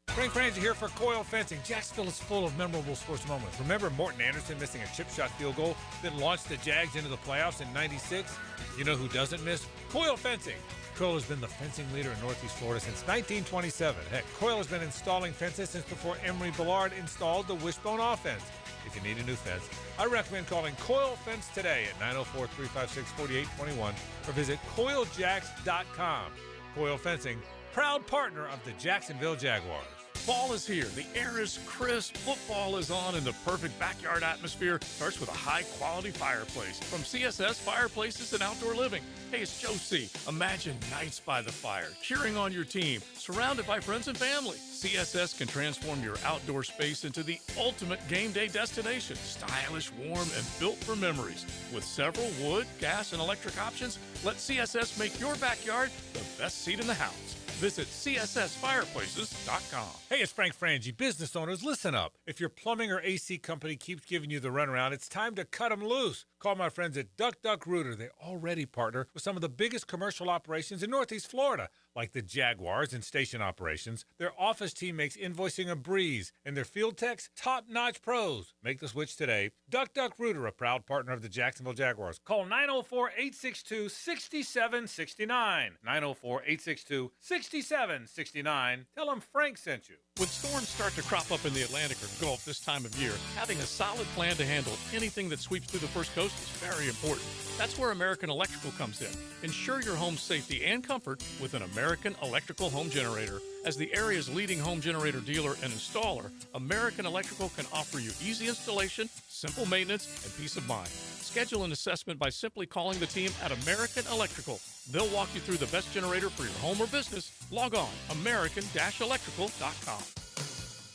Frank Frangie here for Coil Fencing. Jacksonville is full of memorable sports moments. Remember Morton Anderson missing a chip shot field goal that launched the Jags into the playoffs in '96? You know who doesn't miss? Coil Fencing. Coil has been the fencing leader in Northeast Florida since 1927. Heck, Coil has been installing fences since before Emery Bellard installed the Wishbone offense. If you need a new fence, I recommend calling Coil Fence today at 904-356-4821 or visit coiljacks.com. Coil Fencing, proud partner of the Jacksonville Jaguars. Fall is here. The air is crisp. Football is on, and the perfect backyard atmosphere starts with a high-quality fireplace from CSS Fireplaces and Outdoor Living. Hey, it's Joe C. Imagine nights by the fire, cheering on your team, surrounded by friends and family. CSS can transform your outdoor space into the ultimate game day destination. Stylish, warm, and built for memories. With several wood, gas, and electric options, let CSS make your backyard the best seat in the house. Visit CSSFireplaces.com. Hey, it's Frank Frangie. Business owners, listen up. If your plumbing or AC company keeps giving you the runaround, it's time to cut them loose. Call my friends at Duck Duck Rooter. They already partner with some of the biggest commercial operations in Northeast Florida, like the Jaguars and station operations. Their office team makes invoicing a breeze, and their field techs, top-notch pros. Make the switch today. Duck Duck Rooter, a proud partner of the Jacksonville Jaguars. Call 904-862-6769. 904-862-6769. Tell them Frank sent you. When storms start to crop up in the Atlantic or Gulf this time of year, having a solid plan to handle anything that sweeps through the First Coast is very important. That's where American Electrical comes in. Ensure your home's safety and comfort with an American Electrical home generator. As the area's leading home generator dealer and installer, American Electrical can offer you easy installation, simple maintenance, and peace of mind. Schedule an assessment by simply calling the team at American Electrical. They'll walk you through the best generator for your home or business. Log on, american-electrical.com.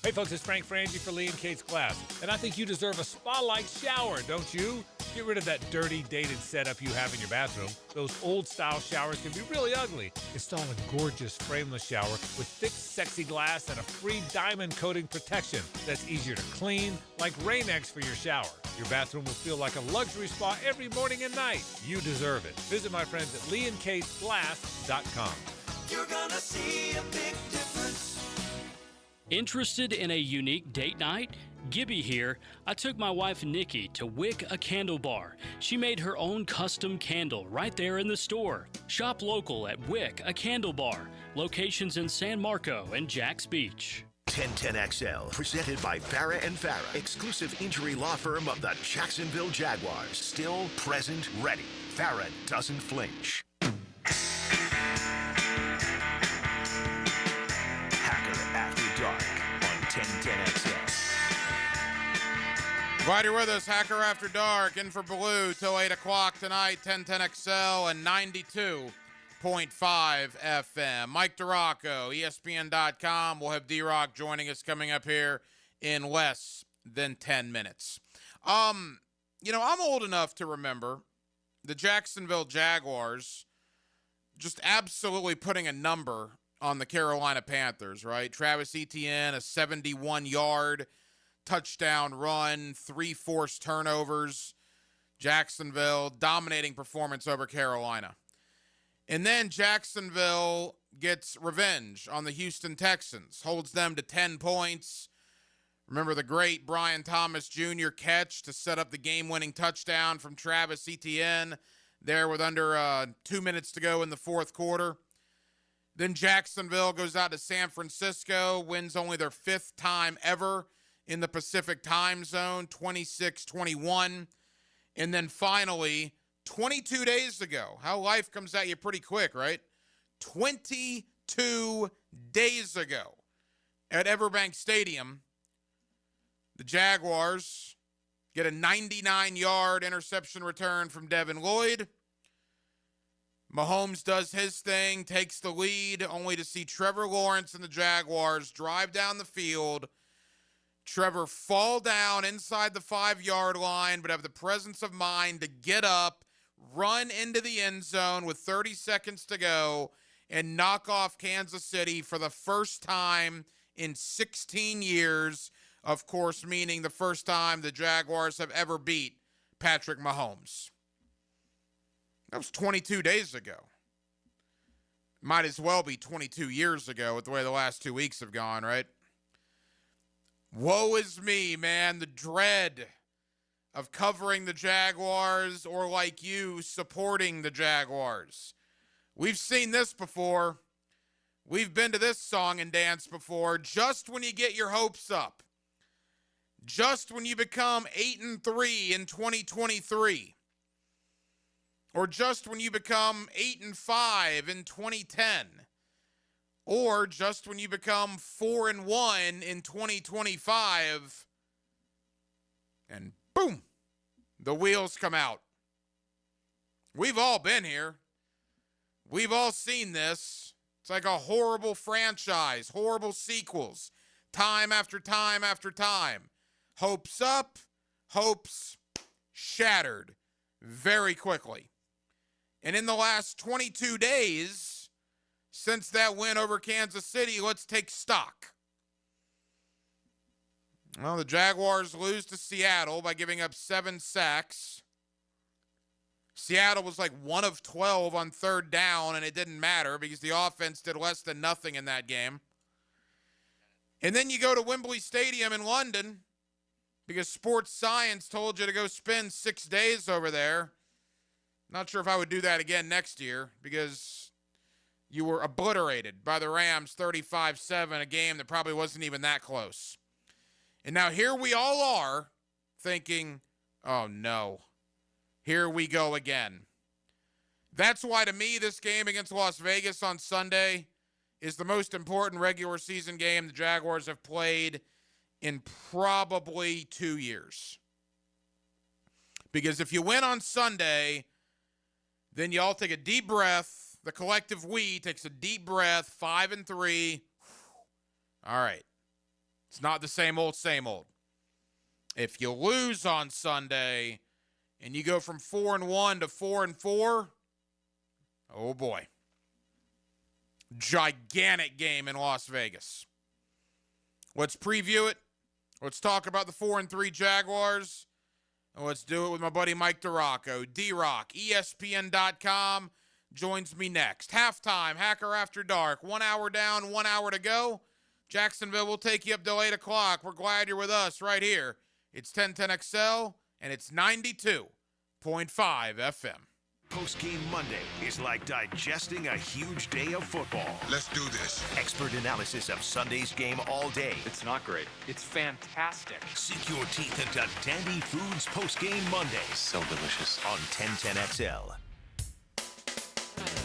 Hey folks, it's Frank Frangie for Lee and Kate's Glass, and I think you deserve a spa-like shower, don't you? Get rid of that dirty, dated setup you have in your bathroom. Those old-style showers can be really ugly. Install a gorgeous frameless shower with thick, sexy glass and a free diamond coating protection that's easier to clean, like Rain-X for your shower. Your bathroom will feel like a luxury spa every morning and night. You deserve it. Visit my friends at leeandkatesglass.com. You're gonna see a big difference. Interested in a unique date night? Gibby here. I took my wife Nikki to Wick a Candle Bar. She made her own custom candle right there in the store. Shop local at Wick a Candle Bar. Locations in San Marco and Jax Beach. 1010XL, presented by Farah and Farah, exclusive injury law firm of the Jacksonville Jaguars. Still, present, ready. Farah doesn't flinch. Hacker After Dark on 1010XL. Glad you're with us. Hacker After Dark, in for Blue till 8 o'clock tonight, 1010XL and 92.5 FM. Mike DeRocco, ESPN.com. We'll have D-Rock joining us coming up here in less than 10 minutes. I'm old enough to remember the Jacksonville Jaguars just absolutely putting a number on the Carolina Panthers, right? Travis Etienne, a 71-yard touchdown run, 3 forced turnovers. Jacksonville, dominating performance over Carolina. And then Jacksonville gets revenge on the Houston Texans, holds them to 10 points. Remember the great Brian Thomas Jr. catch to set up the game-winning touchdown from Travis Etienne there with under 2 minutes to go in the fourth quarter. Then Jacksonville goes out to San Francisco, wins only their 5th time ever in the Pacific time zone, 26-21. And then finally, 22 days ago, how life comes at you pretty quick, right? 22 days ago at Everbank Stadium, the Jaguars get a 99-yard interception return from Devin Lloyd. Mahomes does his thing, takes the lead, only to see Trevor Lawrence and the Jaguars drive down the field. Trevor fall down inside the 5-yard line, but have the presence of mind to get up, run into the end zone with 30 seconds to go, and knock off Kansas City for the first time in 16 years, of course, meaning the first time the Jaguars have ever beat Patrick Mahomes. That was 22 days ago. Might as well be 22 years ago with the way the last 2 weeks have gone, right? Woe is me, man. The dread of covering the Jaguars or, like you, supporting the Jaguars. We've seen this before. We've been to this song and dance before. Just when you get your hopes up. Just when you become 8-3 in 2023. Or just when you become 8-5 in 2010. Or just when you become 4-1 in 2025. And boom, the wheels come out. We've all been here. We've all seen this. It's like a horrible franchise, horrible sequels, time after time after time. Hopes up, hopes shattered very quickly. And in the last 22 days, since that win over Kansas City, let's take stock. Well, the Jaguars lose to Seattle by giving up 7 sacks. Seattle was like 1 of 12 on third down, and it didn't matter because the offense did less than nothing in that game. And then you go to Wembley Stadium in London because sports science told you to go spend 6 days over there. Not sure if I would do that again next year because you were obliterated by the Rams 35-7, a game that probably wasn't even that close. And now here we all are thinking, oh no, here we go again. That's why to me this game against Las Vegas on Sunday is the most important regular season game the Jaguars have played in probably 2 years. Because if you win on Sunday, then you all take a deep breath. The collective we takes a deep breath, 5-3. All right. It's not the same old, same old. If you lose on Sunday and you go from 4-1 to 4-4, oh boy. Gigantic game in Las Vegas. Let's preview it. Let's talk about the 4-3 Jaguars. And let's do it with my buddy Mike DeRocco. D-Rock, ESPN.com, joins me next. Halftime, Hacker After Dark. 1 hour down, 1 hour to go. Jacksonville will take you up till 8 o'clock. We're glad you're with us right here. It's 1010XL, and it's 92.5 FM. Post-game Monday is like digesting a huge day of football. Let's do this. Expert analysis of Sunday's game all day. It's not great. It's fantastic. Sink your teeth into Dandy Foods Post-game Monday. So delicious. On 1010XL.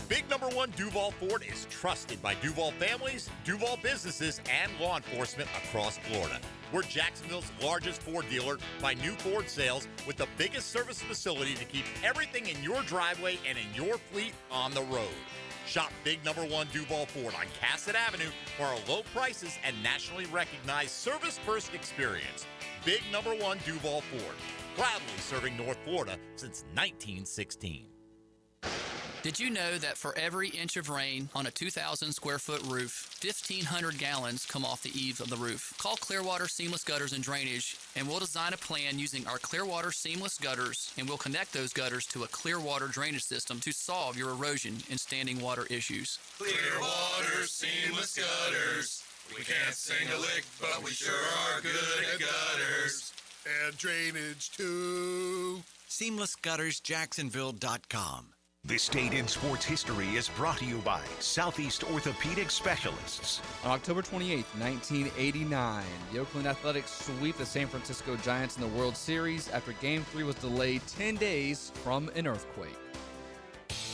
Big number one Duval Ford is trusted by Duval families, Duval businesses, and law enforcement across Florida. We're Jacksonville's largest Ford dealer by new Ford sales with the biggest service facility to keep everything in your driveway and in your fleet on the road. Shop Big number one Duval Ford on Cassett Avenue for our low prices and nationally recognized service-first experience. Big number one Duval Ford, proudly serving North Florida since 1916. Did you know that for every inch of rain on a 2,000 square foot roof, 1,500 gallons come off the eaves of the roof? Call Clearwater Seamless Gutters and Drainage, and we'll design a plan using our Clearwater Seamless Gutters, and we'll connect those gutters to a Clearwater drainage system to solve your erosion and standing water issues. Clearwater Seamless Gutters. We can't sing a lick, but we sure are good at gutters. And drainage, too. SeamlessGuttersJacksonville.com. This date in sports history is brought to you by Southeast Orthopedic Specialists. On October 28th, 1989, the Oakland Athletics sweep the San Francisco Giants in the World Series after Game 3 was delayed 10 days from an earthquake.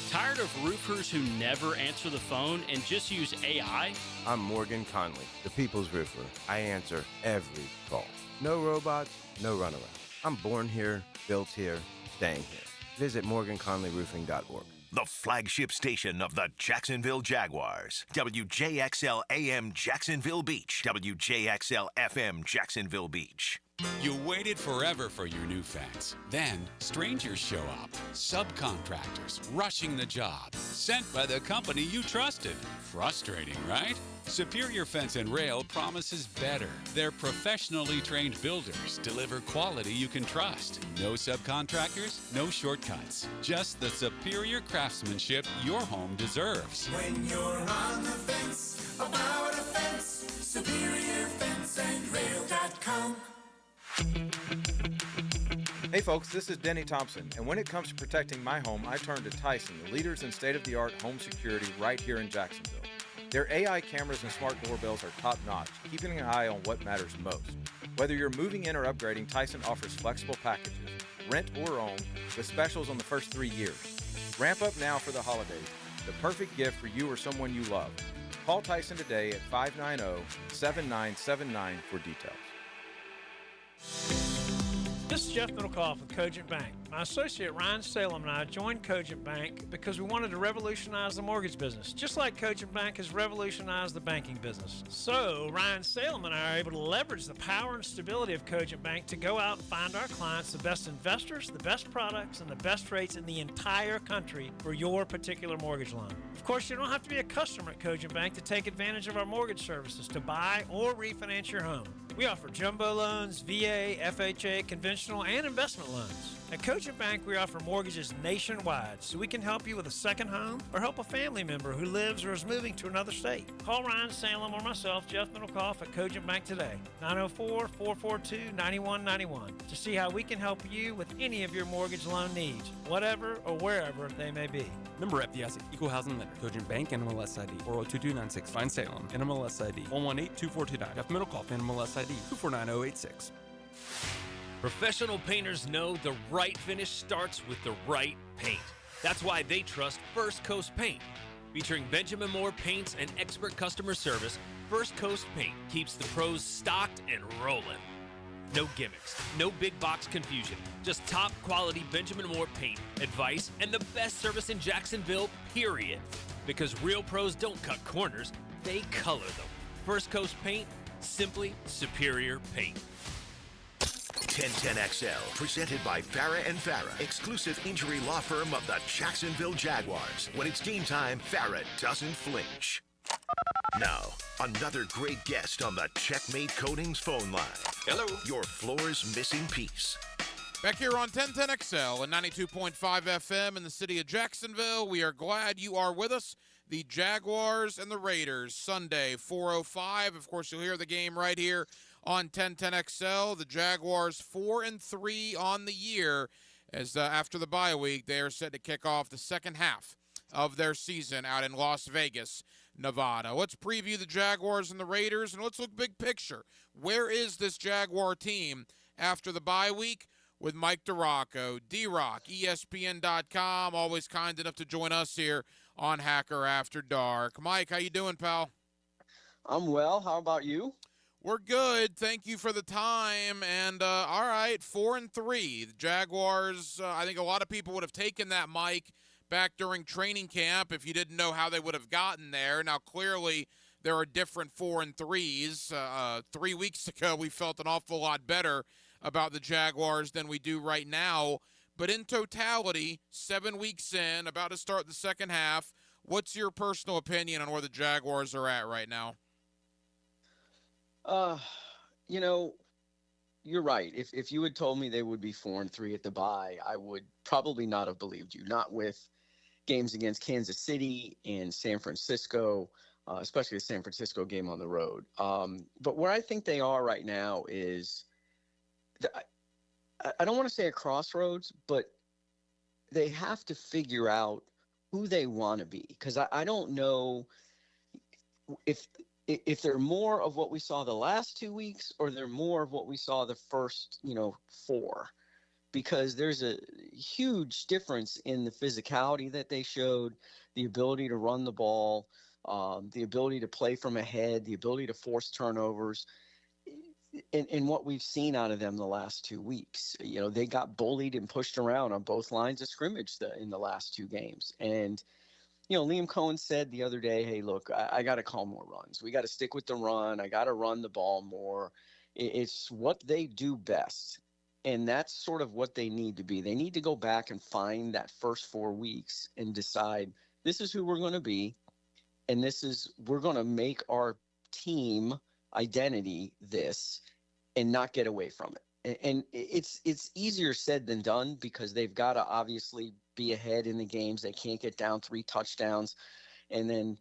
Tired of roofers who never answer the phone and just use AI? I'm Morgan Conley, the People's Roofer. I answer every call. No robots, no runaround. I'm born here, built here, staying here. Visit MorganConleyRoofing.org. The flagship station of the Jacksonville Jaguars. WJXL AM Jacksonville Beach. WJXL FM Jacksonville Beach. You waited forever for your new fence. Then, strangers show up. Subcontractors rushing the job. Sent by the company you trusted. Frustrating, right? Superior Fence and Rail promises better. Their professionally trained builders deliver quality you can trust. No subcontractors, no shortcuts. Just the superior craftsmanship your home deserves. When you're on the fence, about a fence, SuperiorFenceandRail.com. Hey folks, this is Denny Thompson, and when it comes to protecting my home, I turn to Tyson, the leaders in state-of-the-art home security right here in Jacksonville. Their AI cameras and smart doorbells are top-notch, keeping an eye on what matters most. Whether you're moving in or upgrading, Tyson offers flexible packages, rent or own, with specials on the first 3 years. Ramp up now for the holidays, the perfect gift for you or someone you love. Call Tyson today at 590-7979 for details. This is Jeff Middlecoff with Cogent Bank. My associate Ryan Salem and I joined Cogent Bank because we wanted to revolutionize the mortgage business, just like Cogent Bank has revolutionized the banking business. So Ryan Salem and I are able to leverage the power and stability of Cogent Bank to go out and find our clients the best investors, the best products, and the best rates in the entire country for your particular mortgage loan. Of course, you don't have to be a customer at Cogent Bank to take advantage of our mortgage services to buy or refinance your home. We offer jumbo loans, VA, FHA, conventional, and investment loans. At Cogent Bank, we offer mortgages nationwide, so we can help you with a second home or help a family member who lives or is moving to another state. Call Ryan Salem or myself, Jeff Middlecoff, at Cogent Bank today, 904-442-9191, to see how we can help you with any of your mortgage loan needs, whatever or wherever they may be. Member FDIC, Equal Housing Lender, Cogent Bank, NMLS ID 402296, Ryan Salem, NMLS ID 1182429, Jeff Middlecoff, NMLS ID 249086. Professional painters know the right finish starts with the right paint. That's why they trust First Coast Paint. Featuring Benjamin Moore paints and expert customer service, First Coast Paint keeps the pros stocked and rolling. No gimmicks, no big box confusion, just top quality Benjamin Moore paint, advice, and the best service in Jacksonville, period. Because real pros don't cut corners, they color them. First Coast Paint, simply superior paint. 1010XL, presented by Farah and Farah, exclusive injury law firm of the Jacksonville Jaguars. When it's game time, Farah doesn't flinch. Now, another great guest on the Checkmate Coatings phone line. Hello. Your floor's missing piece. Back here on 1010XL and 92.5 FM in the city of Jacksonville, we are glad you are with us. The Jaguars and the Raiders, Sunday, 4:05. Of course, you'll hear the game right here on 1010XL. The Jaguars 4-3 on the year, as after the bye week, they are set to kick off the second half of their season out in Las Vegas, Nevada. Let's preview the Jaguars and the Raiders, and let's look big picture. Where is this Jaguar team after the bye week? With Mike DeRocco, D-Rock, ESPN.com, always kind enough to join us here on Hacker After Dark. Mike, how you doing, pal? I'm well. How about you? We're good. Thank you for the time. And, all right, 4-3. The Jaguars, I think a lot of people would have taken that, Mike, back during training camp if you didn't know how they would have gotten there. Now, clearly, there are different 4-3s. 3 weeks ago, we felt an awful lot better about the Jaguars than we do right now. But in totality, 7 weeks in, about to start the second half, what's your personal opinion on where the Jaguars are at right now? You're right. If you had told me they would be 4-3 at the bye, I would probably not have believed you. Not with games against Kansas City and San Francisco, especially the San Francisco game on the road. But where I think they are right now is, I don't want to say a crossroads, but they have to figure out who they want to be. Because I don't know if they're more of what we saw the last 2 weeks or they're more of what we saw the first, 4. Because there's a huge difference in the physicality that they showed, the ability to run the ball, the ability to play from ahead, the ability to force turnovers. In what we've seen out of them the last 2 weeks. They got bullied and pushed around on both lines of scrimmage in the last 2 games. And, Liam Cohen said the other day, hey, look, I got to call more runs. We got to stick with the run. I got to run the ball more. It's what they do best. And that's sort of what they need to be. They need to go back and find that first 4 weeks and decide this is who we're going to be. And we're going to make our team identity this and not get away from it. And it's easier said than done because they've got to obviously be ahead in the games. They can't get down 3 touchdowns. And then,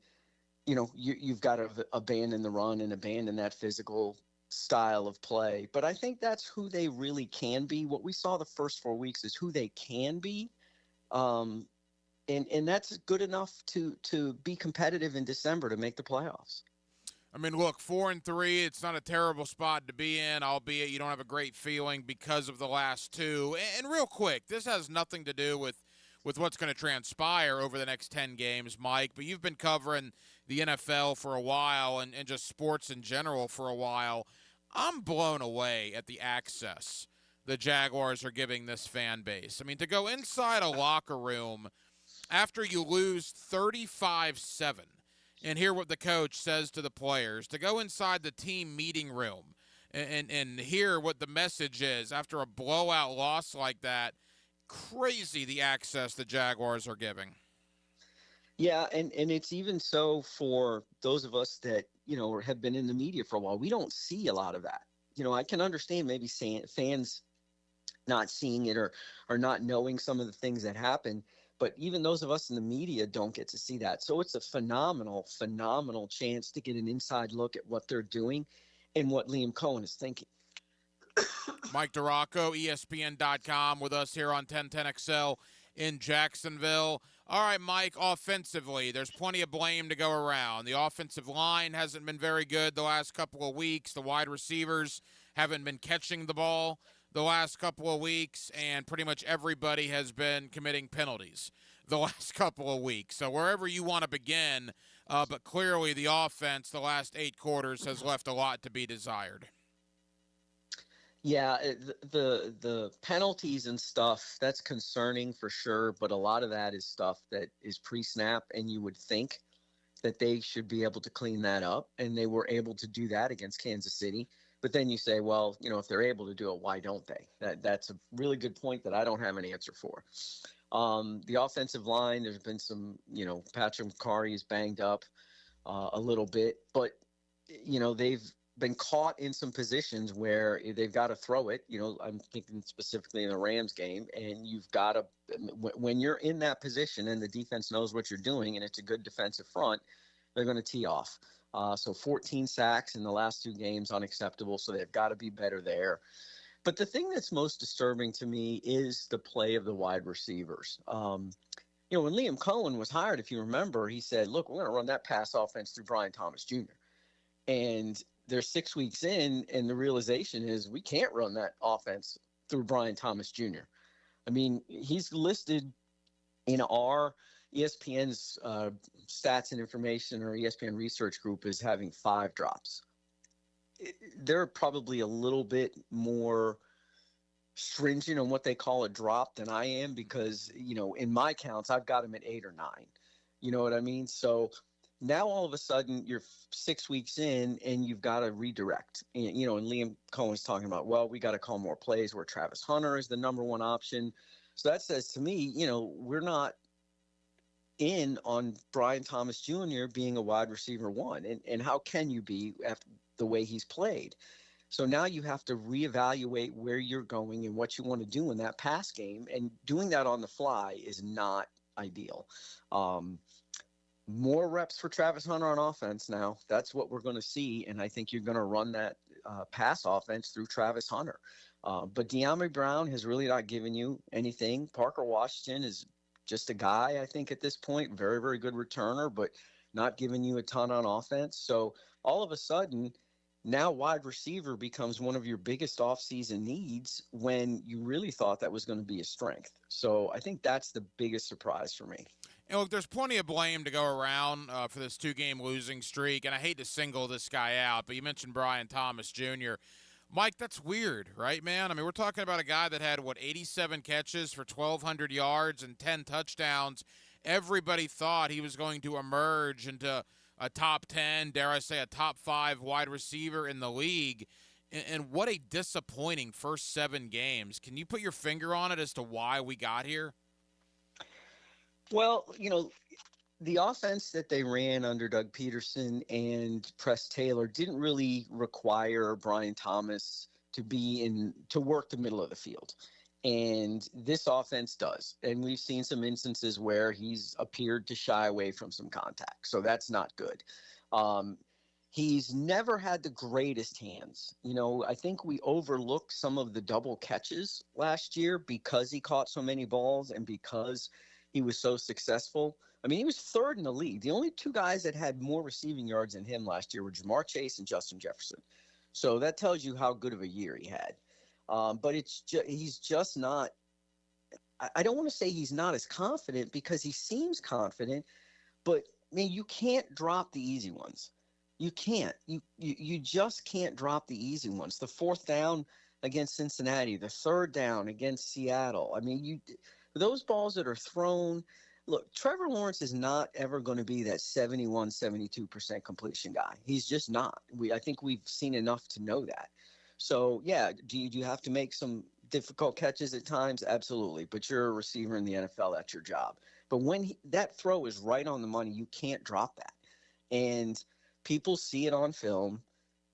you've got to abandon the run and abandon that physical style of play. But I think that's who they really can be. What we saw the first 4 weeks is who they can be. And that's good enough to be competitive in December to make the playoffs. I mean, look, 4-3, it's not a terrible spot to be in, albeit you don't have a great feeling because of the last 2. And real quick, this has nothing to do with what's going to transpire over the next 10 games, Mike, but you've been covering the NFL for a while and just sports in general for a while. I'm blown away at the access the Jaguars are giving this fan base. I mean, to go inside a locker room after you lose 35-7, and hear what the coach says to the players, to go inside the team meeting room and hear what the message is after a blowout loss like that. Crazy the access the Jaguars are giving. Yeah, and it's even so for those of us that, have been in the media for a while. We don't see a lot of that. I can understand maybe fans not seeing it or not knowing some of the things that happen. But even those of us in the media don't get to see that. So it's a phenomenal, phenomenal chance to get an inside look at what they're doing and what Liam Cohen is thinking. Mike DeRocco, ESPN.com, with us here on 1010XL in Jacksonville. All right, Mike, offensively, there's plenty of blame to go around. The offensive line hasn't been very good the last couple of weeks. The wide receivers haven't been catching the ball the last couple of weeks, and pretty much everybody has been committing penalties the last couple of weeks. So wherever you want to begin, but clearly the offense the last 8 quarters has left a lot to be desired. Yeah, the penalties and stuff, that's concerning for sure, but a lot of that is stuff that is pre-snap, and you would think that they should be able to clean that up, and they were able to do that against Kansas City. But then you say, well, if they're able to do it, why don't they? That's a really good point that I don't have an answer for. The offensive line, there's been some, Patrick McCarry is banged up a little bit, but, they've been caught in some positions where they've got to throw it. I'm thinking specifically in the Rams game, and you've got to, when you're in that position and the defense knows what you're doing and it's a good defensive front, they're going to tee off. So 14 sacks in the last 2 games, unacceptable. So they've got to be better there. But the thing that's most disturbing to me is the play of the wide receivers. When Liam Cohen was hired, if you remember, he said, look, we're going to run that pass offense through Brian Thomas Jr. And they're 6 weeks in, and the realization is we can't run that offense through Brian Thomas Jr. I mean, he's listed in our ESPN's stats and information, or ESPN research group, as having 5 drops. They're probably a little bit more stringent on what they call a drop than I am, because, in my counts, I've got him at 8 or 9. You know what I mean? So now all of a sudden you're 6 weeks in and you've got to redirect. And, and Liam Cohen's talking about, well, we got to call more plays where Travis Hunter is the number 1 option. So that says to me, we're not in on Brian Thomas Jr. being a wide receiver 1. And how can you be after the way he's played? So now you have to reevaluate where you're going and what you want to do in that pass game. And doing that on the fly is not ideal. More reps for Travis Hunter on offense now. That's what we're going to see, and I think you're going to run that pass offense through Travis Hunter. But De'Ami Brown has really not given you anything. Parker Washington is just a guy, I think, at this point. Very, very good returner, but not giving you a ton on offense. So all of a sudden, now wide receiver becomes one of your biggest offseason needs when you really thought that was going to be a strength. So I think that's the biggest surprise for me. And look, there's plenty of blame to go around for this 2-game losing streak, and I hate to single this guy out, but you mentioned Brian Thomas Jr. Mike, that's weird, right, man? I mean, we're talking about a guy that had, 87 catches for 1,200 yards and 10 touchdowns. Everybody thought he was going to emerge into a top 10, dare I say a top 5 wide receiver in the league. And what a disappointing first 7 games. Can you put your finger on it as to why we got here? Well, the offense that they ran under Doug Peterson and Press Taylor didn't really require Brian Thomas to work the middle of the field. And this offense does. And we've seen some instances where he's appeared to shy away from some contact. So that's not good. He's never had the greatest hands. I think we overlooked some of the double catches last year because he caught so many balls and because he was so successful. I mean, he was 3rd in the league. The only 2 guys that had more receiving yards than him last year were Jamar Chase and Justin Jefferson. So that tells you how good of a year he had. But he's just not – I don't want to say he's not as confident, because he seems confident, but, you can't drop the easy ones. You can't. You just can't drop the easy ones. The 4th down against Cincinnati, the 3rd down against Seattle. I mean, those balls that are thrown – look, Trevor Lawrence is not ever going to be that 71, 72% completion guy. He's just not. I think we've seen enough to know that. So, yeah, do you have to make some difficult catches at times? Absolutely. But you're a receiver in the NFL. That's your job. But when that throw is right on the money, you can't drop that. And people see it on film.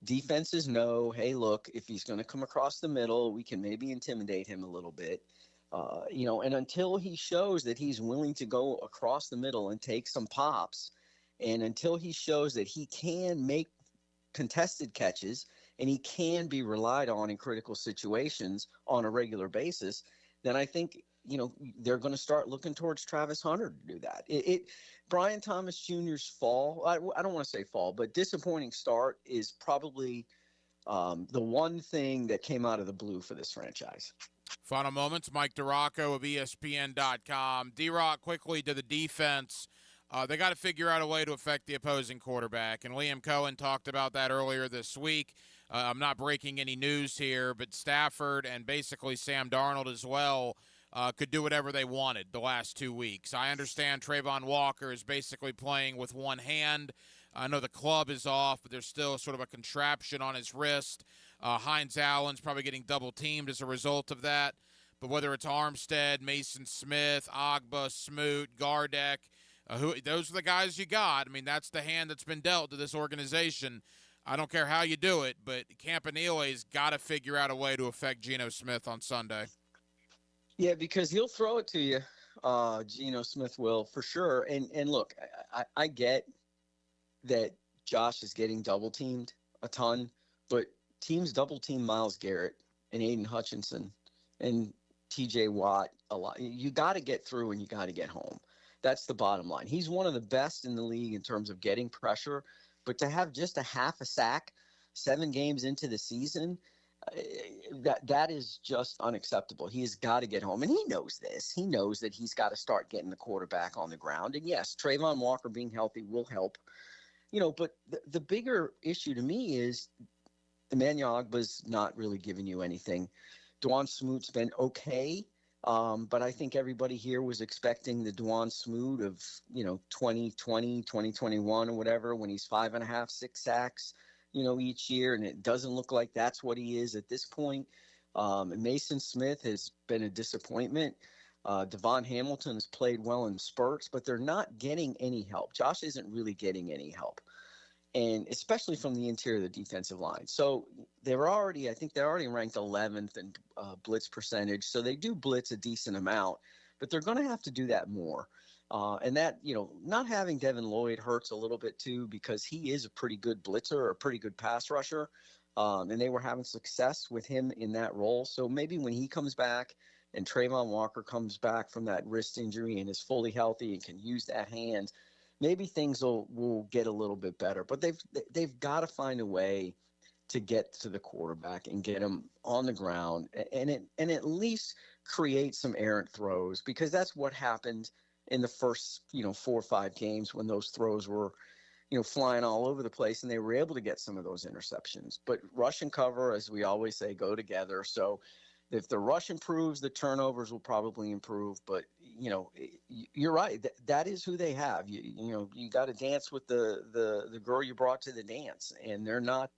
defenses know, hey, look, if he's going to come across the middle, we can maybe intimidate him a little bit. And until he shows that he's willing to go across the middle and take some pops, and until he shows that he can make contested catches and he can be relied on in critical situations on a regular basis, then I think, they're going to start looking towards Travis Hunter to do that. Brian Thomas Jr.'s fall, I don't want to say fall, but disappointing start is probably the one thing that came out of the blue for this franchise. Final moments, Mike DeRocco of ESPN.com. D-Rock, quickly to the defense. They got to figure out a way to affect the opposing quarterback, and Liam Cohen talked about that earlier this week. I'm not breaking any news here, but Stafford and basically Sam Darnold as well could do whatever they wanted the last 2 weeks. I understand Trayvon Walker is basically playing with one hand. I know the club is off, but there's still sort of a contraption on his wrist. Hines Allen's probably getting double-teamed as a result of that. But whether it's Armstead, Mason Smith, Agba, Smoot, Gardeck, those are the guys you got. I mean, that's the hand that's been dealt to this organization. I don't care how you do it, but Campanile's got to figure out a way to affect Geno Smith on Sunday. Yeah, because he'll throw it to you. Geno Smith will, for sure. And look, I get that Josh is getting double-teamed a ton, but teams double-team Myles Garrett and Aiden Hutchinson and TJ Watt a lot. You got to get through and you got to get home. That's the bottom line. He's one of the best in the league in terms of getting pressure, but to have just a half a sack 7 games into the season, that is just unacceptable. He has got to get home, and he knows this. He knows that he's got to start getting the quarterback on the ground. And yes, Trayvon Walker being healthy will help. But the bigger issue to me is Emmanuel Ogba's not really giving you anything. Dwan Smoot's been okay, but I think everybody here was expecting the Dwan Smoot of 2020, 2021 or whatever, when he's 5.5, 6 sacks each year, and it doesn't look like that's what he is at this point. Mason Smith has been a disappointment. Devon Hamilton has played well in spurts, but they're not getting any help. Josh isn't really getting any help, and especially from the interior of the defensive line. So I think they're already ranked 11th in blitz percentage. So they do blitz a decent amount, but they're going to have to do that more. And that, not having Devin Lloyd hurts a little bit too, because he is a pretty good blitzer or a pretty good pass rusher. And they were having success with him in that role. So maybe when he comes back and Trayvon Walker comes back from that wrist injury and is fully healthy and can use that hand, maybe things will get a little bit better. But they've got to find a way to get to the quarterback and get him on the ground and at least create some errant throws, because that's what happened in the first 4 or 5 games when those throws were flying all over the place, and they were able to get some of those interceptions. But rush and cover, as we always say, go together. So if the rush improves, the turnovers will probably improve. But you're right. That is who they have. You got to dance with the girl you brought to the dance, and they're not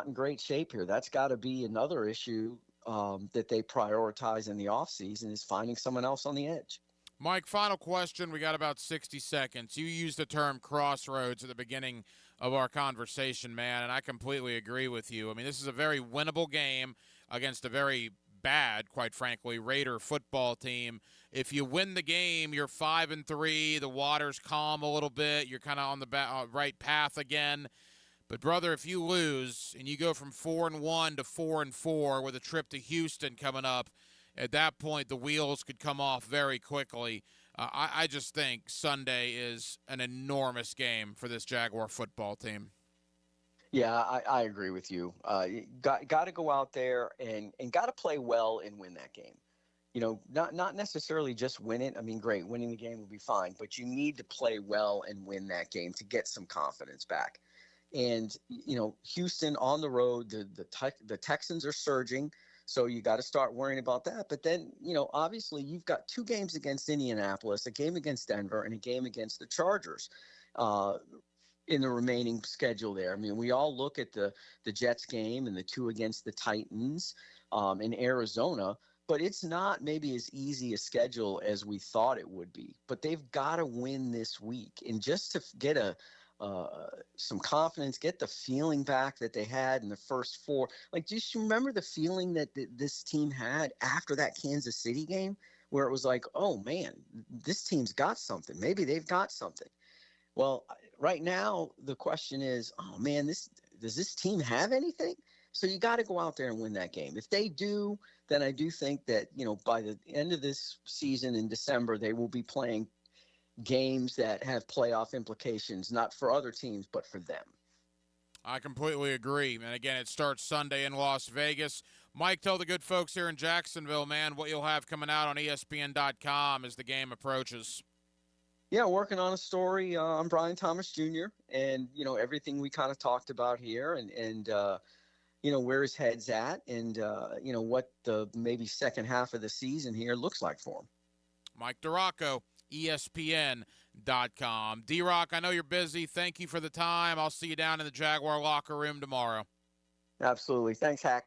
in great shape here. That's got to be another issue that they prioritize in the offseason, is finding someone else on the edge. Mike, final question. We got about 60 seconds. You used the term crossroads at the beginning of our conversation, man, and I completely agree with you. I mean, this is a very winnable game against a very bad, quite frankly, Raider football team. If you win the game, you're 5-3. The water's calm a little bit. You're kind of on the right path again. But, brother, if you lose and you go from 4-1 to 4-4 with a trip to Houston coming up, at that point, the wheels could come off very quickly. I just think Sunday is an enormous game for this Jaguar football team. Yeah, I agree with you. Got to go out there and got to play well and win that game. Not necessarily just win it. I mean, great, winning the game will be fine, but you need to play well and win that game to get some confidence back. And, Houston on the road, the Texans are surging. So you got to start worrying about that. But then, obviously you've got 2 games against Indianapolis, a game against Denver, and a game against the Chargers in the remaining schedule there. I mean, we all look at the Jets game and the 2 against the Titans in Arizona, but it's not maybe as easy a schedule as we thought it would be. But they've got to win this week. And just to get a some confidence, get the feeling back that they had in the first four. Like, just remember the feeling that this team had after that Kansas City game, where it was like, oh man, this team's got something. Maybe they've got something. Well, right now the question is, oh man, does this team have anything? So you got to go out there and win that game. If they do, then I do think that, by the end of this season in December, they will be playing games that have playoff implications, not for other teams, but for them. I completely agree. And again, it starts Sunday in Las Vegas. Mike, tell the good folks here in Jacksonville, man, what you'll have coming out on ESPN.com as the game approaches. Yeah, working on a story. I'm Brian Thomas Jr. and, everything we kind of talked about here and where his head's at and, what the maybe second half of the season here looks like for him. Mike DeRocco, ESPN.com. D-Rock, I know you're busy. Thank you for the time. I'll see you down in the Jaguar locker room tomorrow. Absolutely. Thanks, Hack.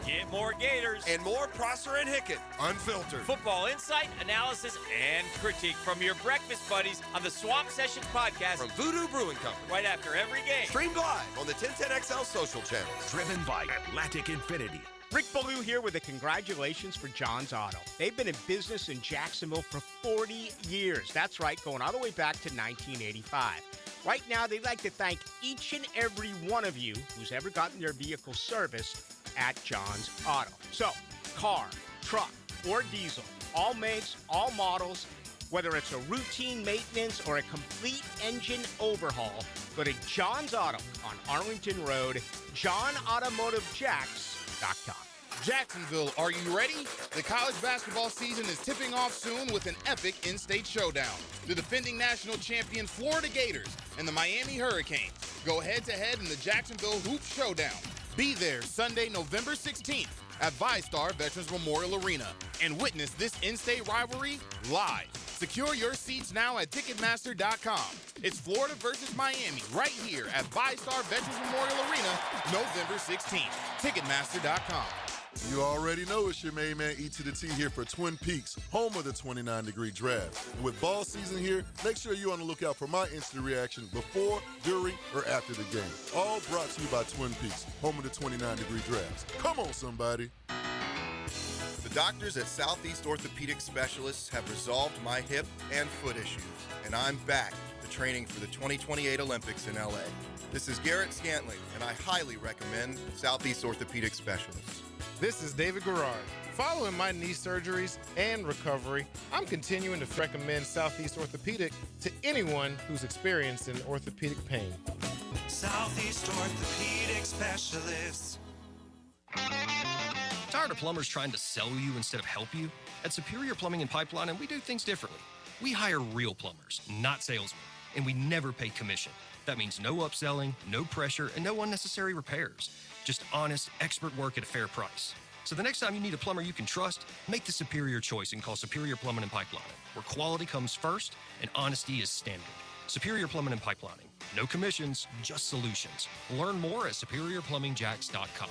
Get more Gators And more Prosser and Hickett, unfiltered. football insight, analysis, and critique from your breakfast buddies on the Swamp Sessions podcast From Voodoo Brewing Company. right after every game. Streamed live on the 1010XL social channels. Driven by Atlantic Infinity. Rick Ballou here with a congratulations for John's Auto. They've been in business in Jacksonville for 40 years. That's right, going all the way back to 1985. Right now, they'd like to thank each and every one of you who's ever gotten their vehicle serviced at John's Auto. So, car, truck, or diesel, all makes, all models, whether it's a routine maintenance or a complete engine overhaul, go to John's Auto on Arlington Road, johnautomotivejacks.com. Jacksonville, are you ready? The college basketball season is tipping off soon with an epic in-state showdown. The defending national champions Florida Gators and the Miami Hurricanes go head-to-head in the Jacksonville Hoop Showdown. Be there Sunday, November 16th at VyStar Veterans Memorial Arena and witness this in-state rivalry live. Secure your seats now at Ticketmaster.com. It's Florida versus Miami right here at VyStar Veterans Memorial Arena, November 16th. Ticketmaster.com. You already know it's your main man E to the T here for Twin Peaks, home of the 29-degree draft. And with ball season here, make sure you're on the lookout for my instant reaction before, during, or after the game. All brought to you by Twin Peaks, home of the 29-degree drafts. Come on, somebody. The doctors at Southeast Orthopedic Specialists have resolved my hip and foot issues, and I'm back to training for the 2028 Olympics in LA. This is Garrett Scantling, and I highly recommend Southeast Orthopedic Specialists. This is David Garrard. Following my knee surgeries and recovery, I'm continuing to recommend Southeast Orthopedic to anyone who's experiencing orthopedic pain. Southeast Orthopedic Specialists. Tired of plumbers trying to sell you instead of help you? At Superior Plumbing and Pipelining, we do things differently. We hire real plumbers, not salesmen, and we never pay commission. That means no upselling, no pressure, and no unnecessary repairs. Just honest, expert work at a fair price. So the next time you need a plumber you can trust, make the superior choice and call Superior Plumbing and Pipelining, where quality comes first and honesty is standard. Superior Plumbing and Pipelining. No commissions, just solutions. Learn more at SuperiorPlumbingJacks.com.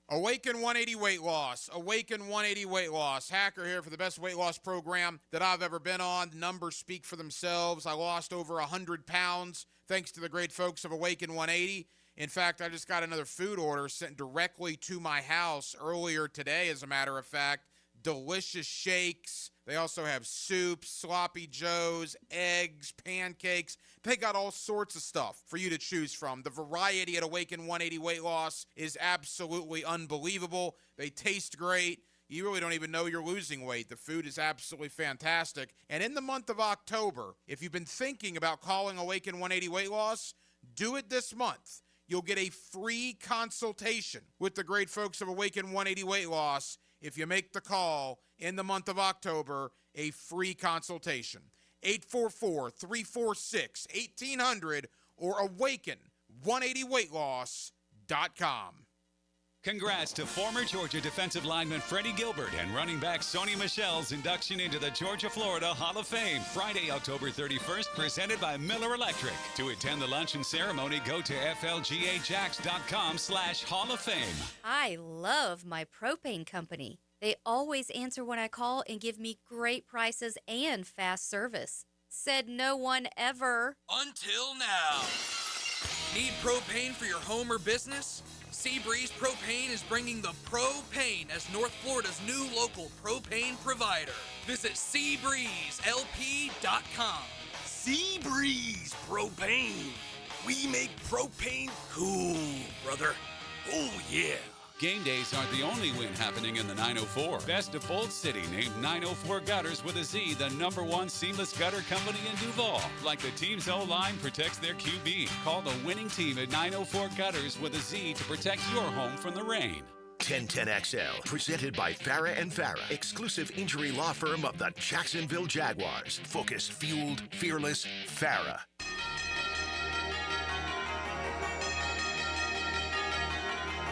Awaken 180 weight loss. Awaken 180 weight loss. Hacker here for the best weight loss program that I've ever been on. The numbers speak for themselves. I lost over 100 pounds thanks to the great folks of Awaken 180. In fact, I just got another food order sent directly to my house earlier today, as a matter of fact. Delicious shakes. They also have soups, sloppy joes, eggs, pancakes. They got all sorts of stuff for you to choose from. The variety at Awaken 180 Weight Loss is absolutely unbelievable. They taste great. You really don't even know you're losing weight. The food is absolutely fantastic. And in the month of October, if you've been thinking about calling Awaken 180 Weight Loss, do it this month. You'll get a free consultation with the great folks of Awaken 180 Weight Loss. If you make the call in the month of October, a free consultation. 844-346-1800 or awaken180weightloss.com. Congrats to former Georgia defensive lineman Freddie Gilbert and running back Sony Michel's induction into the Georgia-Florida Hall of Fame, Friday, October 31st, presented by Miller Electric. To attend the luncheon ceremony, go to flgajacks.com/Hall of Fame. I love my propane company. They always answer when I call and give me great prices and fast service. Said no one ever. Until now. Need propane for your home or business? Seabreeze Propane is bringing the propane as North Florida's new local propane provider. Visit SeabreezeLP.com. Seabreeze Propane. We make propane cool, brother. Oh, yeah. Game days aren't the only win happening in the 904. Best of Bolt City named 904 Gutters with a Z the #1 seamless gutter company in Duval. Like the team's O-line protects their QB. Call the winning team at 904 Gutters with a Z to protect your home from the rain. 1010XL, presented by Farah and Farah, exclusive injury law firm of the Jacksonville Jaguars. Focused, fueled, fearless, Farah.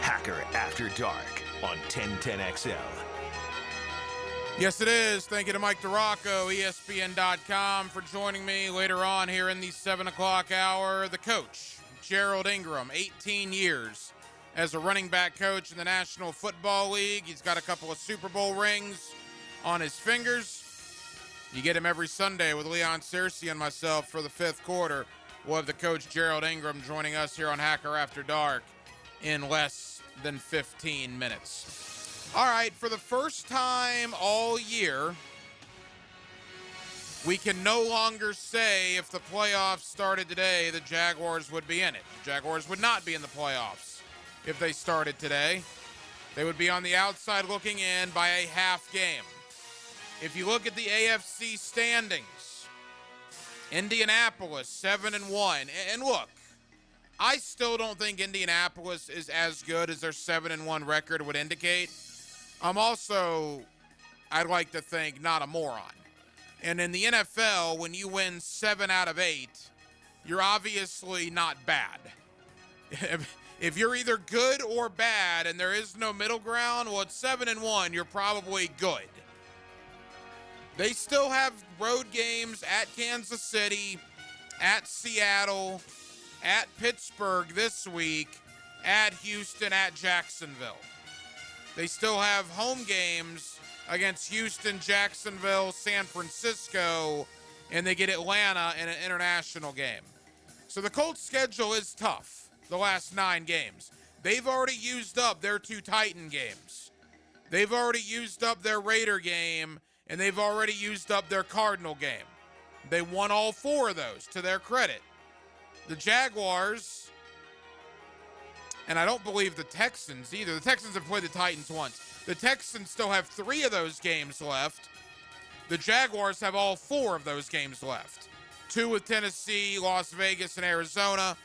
Hacker After Dark on 1010XL. Yes, it is. Thank you to Mike DeRocco, ESPN.com, for joining me later on here in the 7 o'clock hour. The coach, Gerald Ingram, 18 years as a running back coach in the National Football League. He's got a couple of Super Bowl rings on his fingers. You get him every Sunday with Leon Searcy and myself for the fifth quarter. We'll have the coach, Gerald Ingram, joining us here on Hacker After Dark in less than 15 minutes. All right, for the first time all year, we can no longer say if the playoffs started today, the Jaguars would be in it. The Jaguars would not be in the playoffs if they started today. They would be on the outside looking in by a half game. If you look at the AFC standings, Indianapolis 7-1, and look, I still don't think Indianapolis is as good as their 7-1 record would indicate. I'm also, I'd like to think, not a moron. And in the NFL, when you win 7 out of 8, you're obviously not bad. If you're either good or bad and there is no middle ground, well, at 7-1, you're probably good. They still have road games at Kansas City, at Seattle, at Pittsburgh this week, at Houston, at Jacksonville. They still have home games against Houston, Jacksonville, San Francisco, and they get Atlanta in an international game. So the Colts' schedule is tough the last 9 games. They've already used up their 2 Titan games. They've already used up their Raider game, and they've already used up their Cardinal game. They won all 4 of those, to their credit. The Jaguars, and I don't believe the Texans either. The Texans have played the Titans once. The Texans still have 3 of those games left. The Jaguars have all 4 of those games left. 2 with Tennessee, Las Vegas, and Arizona.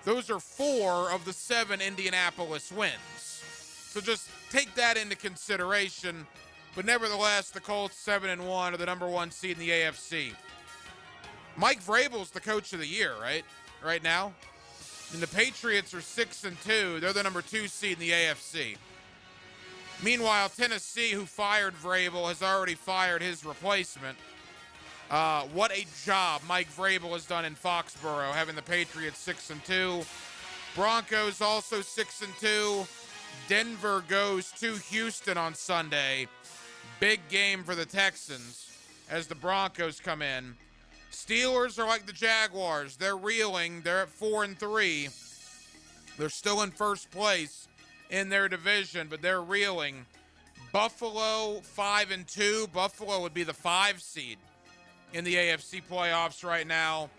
Those are 4 of the 7 Indianapolis wins. So just take that into consideration. But nevertheless, the Colts 7-1 are the #1 seed in the AFC. Mike Vrabel's the coach of the year, right now. And the Patriots are 6-2. They're the #2 seed in the AFC. Meanwhile, Tennessee, who fired Vrabel, has already fired his replacement. What a job Mike Vrabel has done in Foxborough, having the Patriots 6-2. Broncos also 6-2. Denver goes to Houston on Sunday. Big game for the Texans as the Broncos come in. Steelers are like the Jaguars. They're reeling. They're at 4-3. They're still in first place in their division, but they're reeling. Buffalo 5-2. Buffalo would be the 5 seed in the AFC playoffs right now.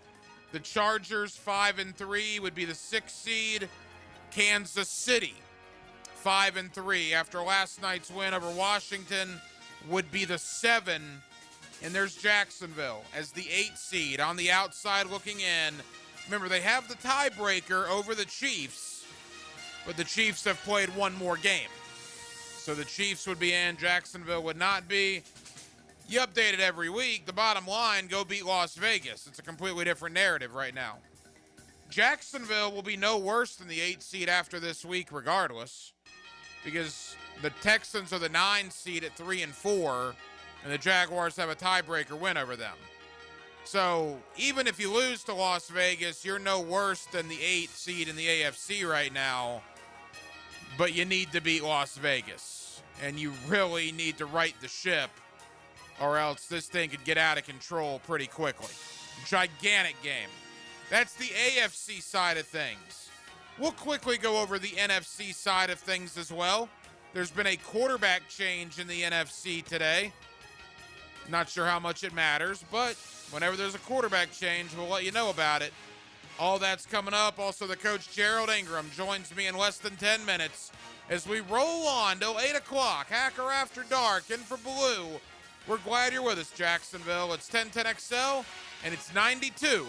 The Chargers 5-3 would be the 6 seed. Kansas City 5-3 after last night's win over Washington would be the 7. And there's Jacksonville as the 8 seed on the outside looking in. Remember, they have the tiebreaker over the Chiefs, but the Chiefs have played 1 more game. So the Chiefs would be in, Jacksonville would not be. You update it every week. The bottom line, go beat Las Vegas. It's a completely different narrative right now. Jacksonville will be no worse than the 8 seed after this week regardless, because the Texans are the 9 seed at 3-4, and the Jaguars have a tiebreaker win over them. So even if you lose to Las Vegas, you're no worse than the 8 seed in the AFC right now, but you need to beat Las Vegas, and you really need to right the ship or else this thing could get out of control pretty quickly. Gigantic game. That's the AFC side of things. We'll quickly go over the NFC side of things as well. There's been a quarterback change in the NFC today. Not sure how much it matters, but whenever there's a quarterback change, we'll let you know about it. All that's coming up. Also, the coach Gerald Ingram joins me in less than 10 minutes as we roll on till 8 o'clock. Hacker After Dark in for Blue. We're glad you're with us, Jacksonville. It's 1010XL, and it's 92.5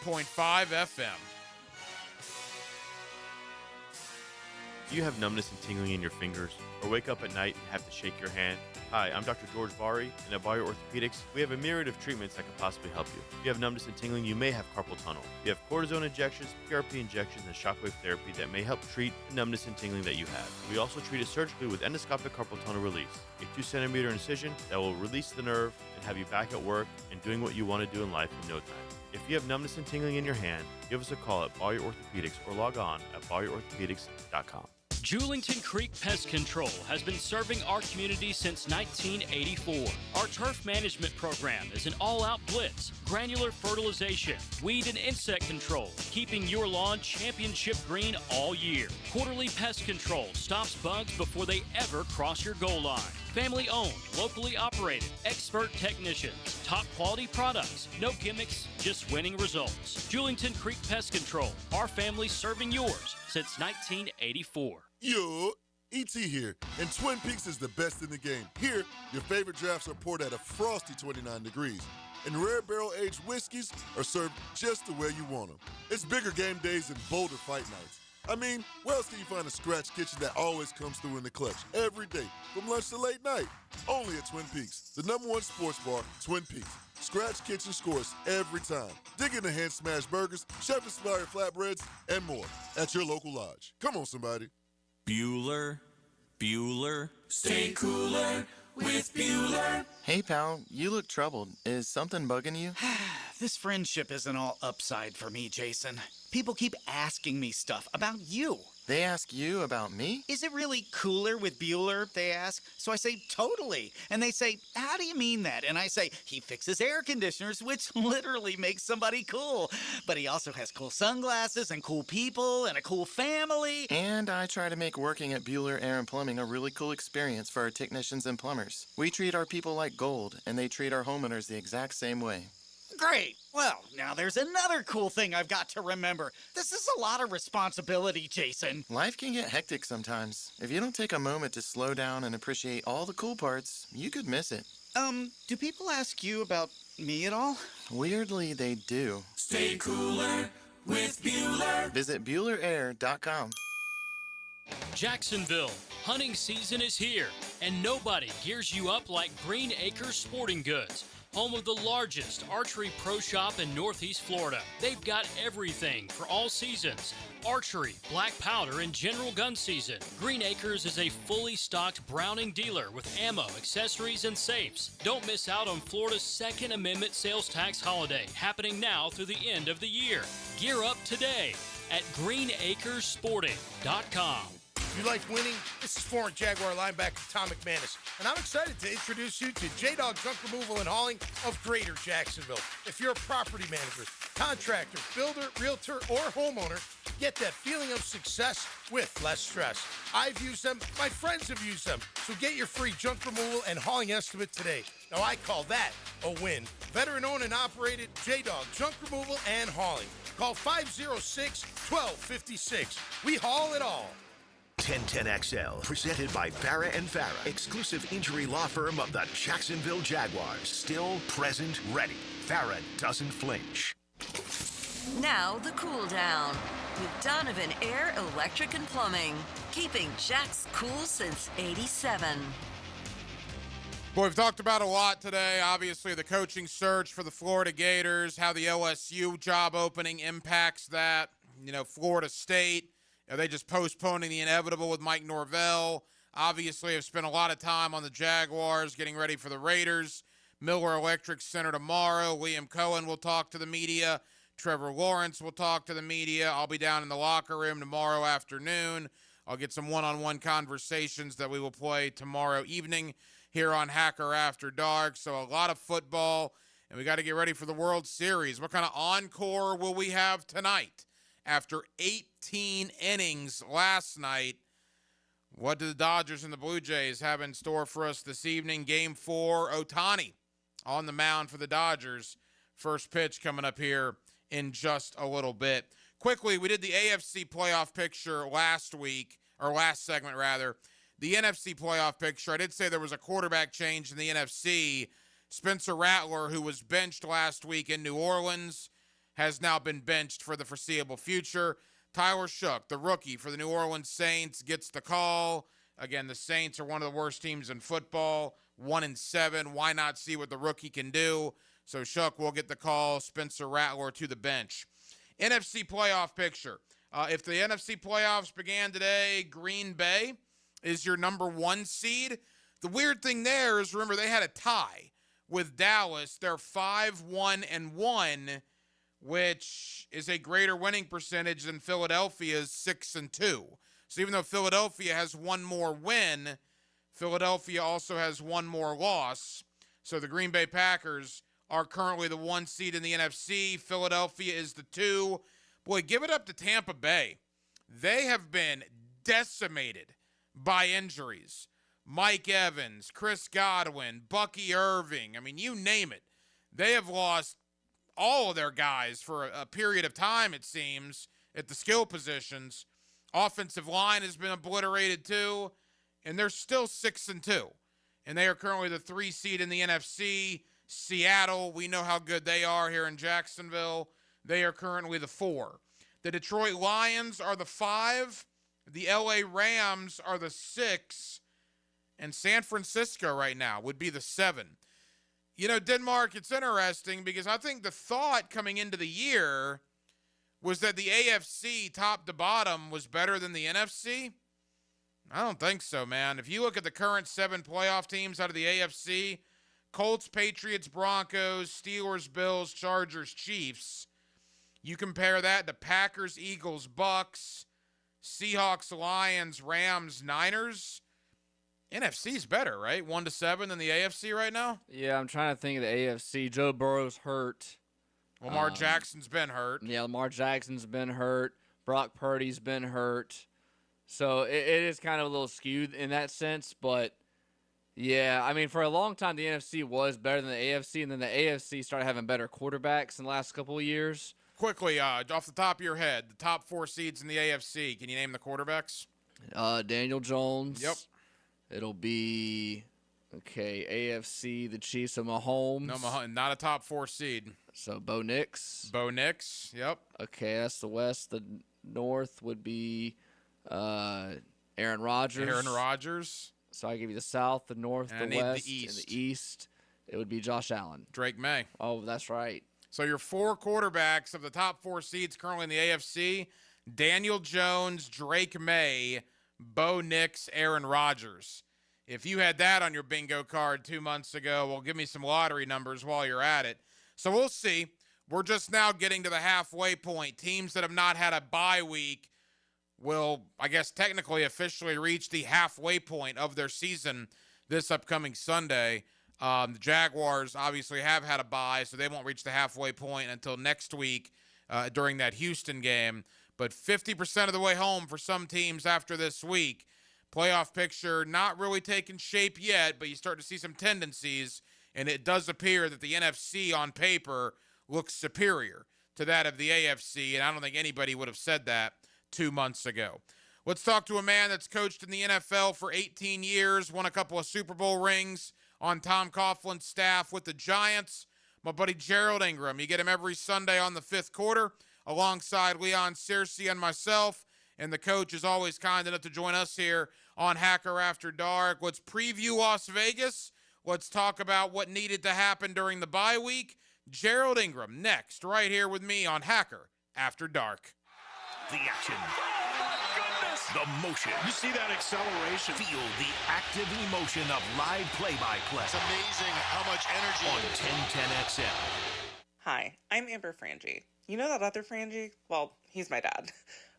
FM. Do you have numbness and tingling in your fingers, or wake up at night and have to shake your hand? Hi, I'm Dr. George Bari, and at Bari Orthopedics, we have a myriad of treatments that could possibly help you. If you have numbness and tingling, you may have carpal tunnel. We have cortisone injections, PRP injections, and shockwave therapy that may help treat the numbness and tingling that you have. We also treat it surgically with endoscopic carpal tunnel release, a 2-centimeter incision that will release the nerve and have you back at work and doing what you want to do in life in no time. If you have numbness and tingling in your hand, give us a call at Bari Orthopedics or log on at bariorthopedics.com. Julington Creek Pest Control has been serving our community since 1984. Our turf management program is an all-out blitz, granular fertilization, weed and insect control, keeping your lawn championship green all year. Quarterly pest control stops bugs before they ever cross your goal line. Family owned, locally operated, expert technicians, top quality products, no gimmicks, just winning results. Julington Creek Pest Control, our family serving yours since 1984. Yo, ET here, and Twin Peaks is the best in the game. Here, your favorite drafts are poured at a frosty 29 degrees, and rare barrel-aged whiskeys are served just the way you want them. It's bigger game days and bolder fight nights. I mean, where else can you find a scratch kitchen that always comes through in the clutch every day, from lunch to late night? Only at Twin Peaks, the #1 sports bar, Twin Peaks. Scratch kitchen scores every time. Dig in the hand-smashed burgers, chef-inspired flatbreads, and more at your local lodge. Come on, somebody. Bueller. Stay cooler with Bueller. Hey, pal, you look troubled. Is something bugging you? This friendship isn't all upside for me, Jason. People keep asking me stuff about you. They ask you about me? Is it really cooler with Bueller, they ask? So I say, totally. And they say, how do you mean that? And I say, he fixes air conditioners, which literally makes somebody cool. But he also has cool sunglasses and cool people and a cool family. And I try to make working at Bueller Air and Plumbing a really cool experience for our technicians and plumbers. We treat our people like gold, and they treat our homeowners the exact same way. Great. Well, now there's another cool thing I've got to remember. This is a lot of responsibility, Jason. Life can get hectic sometimes. If you don't take a moment to slow down and appreciate all the cool parts, you could miss it. Do people ask you about me at all? Weirdly, they do. Stay cooler with Bueller. Visit BuellerAir.com. Jacksonville, hunting season is here, and nobody gears you up like Green Acres Sporting Goods, home of the largest archery pro shop in Northeast Florida. They've got everything for all seasons: archery, black powder, and general gun season. Green Acres is a fully stocked Browning dealer with ammo, accessories, and safes. Don't miss out on Florida's Second Amendment sales tax holiday, happening now through the end of the year. Gear up today at greenacresporting.com. If you like winning, this is former Jaguar linebacker Tom McManus, and I'm excited to introduce you to J-Dog Junk Removal and Hauling of Greater Jacksonville. If you're a property manager, contractor, builder, realtor, or homeowner, get that feeling of success with less stress. I've used them, my friends have used them, so get your free junk removal and hauling estimate today. Now I call that a win. Veteran-owned and operated J-Dog Junk Removal and Hauling. Call 506-1256. We haul it all. 1010XL, presented by Farah and Farah, exclusive injury law firm of the Jacksonville Jaguars. Still, present, ready. Farah doesn't flinch. Now the cool down with Donovan Air, Electric and Plumbing, keeping Jack's cool since '87. Boy, we've talked about a lot today. Obviously, the coaching search for the Florida Gators, how the OSU job opening impacts that. Florida State. They just postponing the inevitable with Mike Norvell. Obviously, have spent a lot of time on the Jaguars, getting ready for the Raiders. Miller Electric Center tomorrow. Liam Cohen will talk to the media. Trevor Lawrence will talk to the media. I'll be down in the locker room tomorrow afternoon. I'll get some one-on-one conversations that we will play tomorrow evening here on Hacker After Dark. So a lot of football, and we got to get ready for the World Series. What kind of encore will we have tonight? After 18 innings last night, what do the Dodgers and the Blue Jays have in store for us this evening? Game 4, Ohtani on the mound for the Dodgers. First pitch coming up here in just a little bit. Quickly, we did the AFC playoff picture last segment rather. The NFC playoff picture, I did say there was a quarterback change in the NFC. Spencer Rattler, who was benched last week in New Orleans, has now been benched for the foreseeable future. Tyler Shough, the rookie for the New Orleans Saints, gets the call. Again, the Saints are one of the worst teams in football, 1-7. Why not see what the rookie can do? So Shough will get the call. Spencer Rattler to the bench. NFC playoff picture. If the NFC playoffs began today, Green Bay is your number 1 seed. The weird thing there is, remember, they had a tie with Dallas. They're 5-1-1, which is a greater winning percentage than Philadelphia's 6-2. So even though Philadelphia has one more win, Philadelphia also has one more loss. So the Green Bay Packers are currently the 1 seed in the NFC. Philadelphia is the 2. Boy, give it up to Tampa Bay. They have been decimated by injuries. Mike Evans, Chris Godwin, Bucky Irving. I mean, you name it. They have lost all of their guys for a period of time, it seems, at the skill positions. Offensive line has been obliterated too, and they're still 6-2. And they are currently the 3 seed in the NFC. Seattle, we know how good they are here in Jacksonville. They are currently the 4. The Detroit Lions are the 5. The LA Rams are the 6. And San Francisco right now would be the 7. You know, Denmark, it's interesting because I think the thought coming into the year was that the AFC top to bottom was better than the NFC. I don't think so, man. If you look at the current 7 playoff teams out of the AFC, Colts, Patriots, Broncos, Steelers, Bills, Chargers, Chiefs, you compare that to Packers, Eagles, Bucks, Seahawks, Lions, Rams, Niners. NFC's better, right? 1-7 than the AFC right now? Yeah, I'm trying to think of the AFC. Joe Burrow's hurt. Lamar Jackson's been hurt. Yeah, Lamar Jackson's been hurt. Brock Purdy's been hurt. So it is kind of a little skewed in that sense. But, yeah, I mean, for a long time, the NFC was better than the AFC. And then the AFC started having better quarterbacks in the last couple of years. Quickly, off the top of your head, the top 4 seeds in the AFC, can you name the quarterbacks? Daniel Jones. Yep. It'll be, AFC, the Chiefs of Mahomes. No, not a top 4 seed. So Bo Nix. Bo Nix, yep. Okay, that's the West. The North would be Aaron Rodgers. Aaron Rodgers. So I give you the South, the North, and the West, the East. and the East. It would be Josh Allen. Drake May. Oh, that's right. So your 4 quarterbacks of the top 4 seeds currently in the AFC, Daniel Jones, Drake May, Bo Nix, Aaron Rodgers. If you had that on your bingo card 2 months ago, well, give me some lottery numbers while you're at it. So we'll see. We're just now getting to the halfway point. Teams that have not had a bye week will, I guess, technically officially reach the halfway point of their season this upcoming Sunday. The Jaguars obviously have had a bye, so they won't reach the halfway point until next week during that Houston game. But 50% of the way home for some teams after this week. Playoff picture not really taking shape yet, but you start to see some tendencies, and it does appear that the NFC on paper looks superior to that of the AFC, and I don't think anybody would have said that 2 months ago. Let's talk to a man that's coached in the NFL for 18 years, won a couple of Super Bowl rings on Tom Coughlin's staff with the Giants. My buddy Gerald Ingram. You get him every Sunday on the 5th quarter alongside Leon Searcy and myself. And the coach is always kind enough to join us here on Hacker After Dark. Let's preview Las Vegas. Let's talk about what needed to happen during the bye week. Gerald Ingram next, right here with me on Hacker After Dark. The action. The motion. You see that acceleration. Feel the active emotion of live play-by-play. It's amazing how much energy. On 1010XL. Hi, I'm Amber Frangie. You know that other Frangie? Well, he's my dad.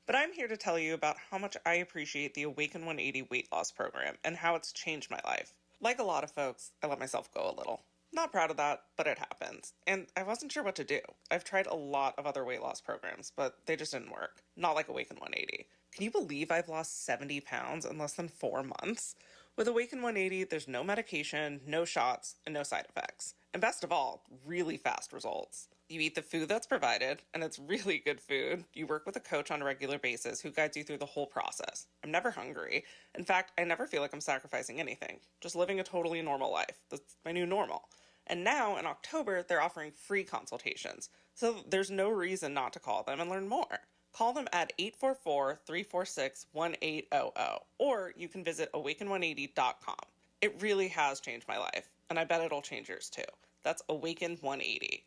But I'm here to tell you about how much I appreciate the Awaken 180 weight loss program and how it's changed my life. Like a lot of folks, I let myself go a little. Not proud of that, but it happens. And I wasn't sure what to do. I've tried a lot of other weight loss programs, but they just didn't work. Not like Awaken 180. Can you believe I've lost 70 pounds in less than 4 months? With Awaken 180, there's no medication, no shots, and no side effects. And best of all, really fast results. You eat the food that's provided, and it's really good food. You work with a coach on a regular basis who guides you through the whole process. I'm never hungry. In fact, I never feel like I'm sacrificing anything. Just living a totally normal life. That's my new normal. And now, in October, they're offering free consultations. So there's no reason not to call them and learn more. Call them at 844-346-1800, or you can visit awaken180.com. It really has changed my life, and I bet it'll change yours too. That's Awaken 180.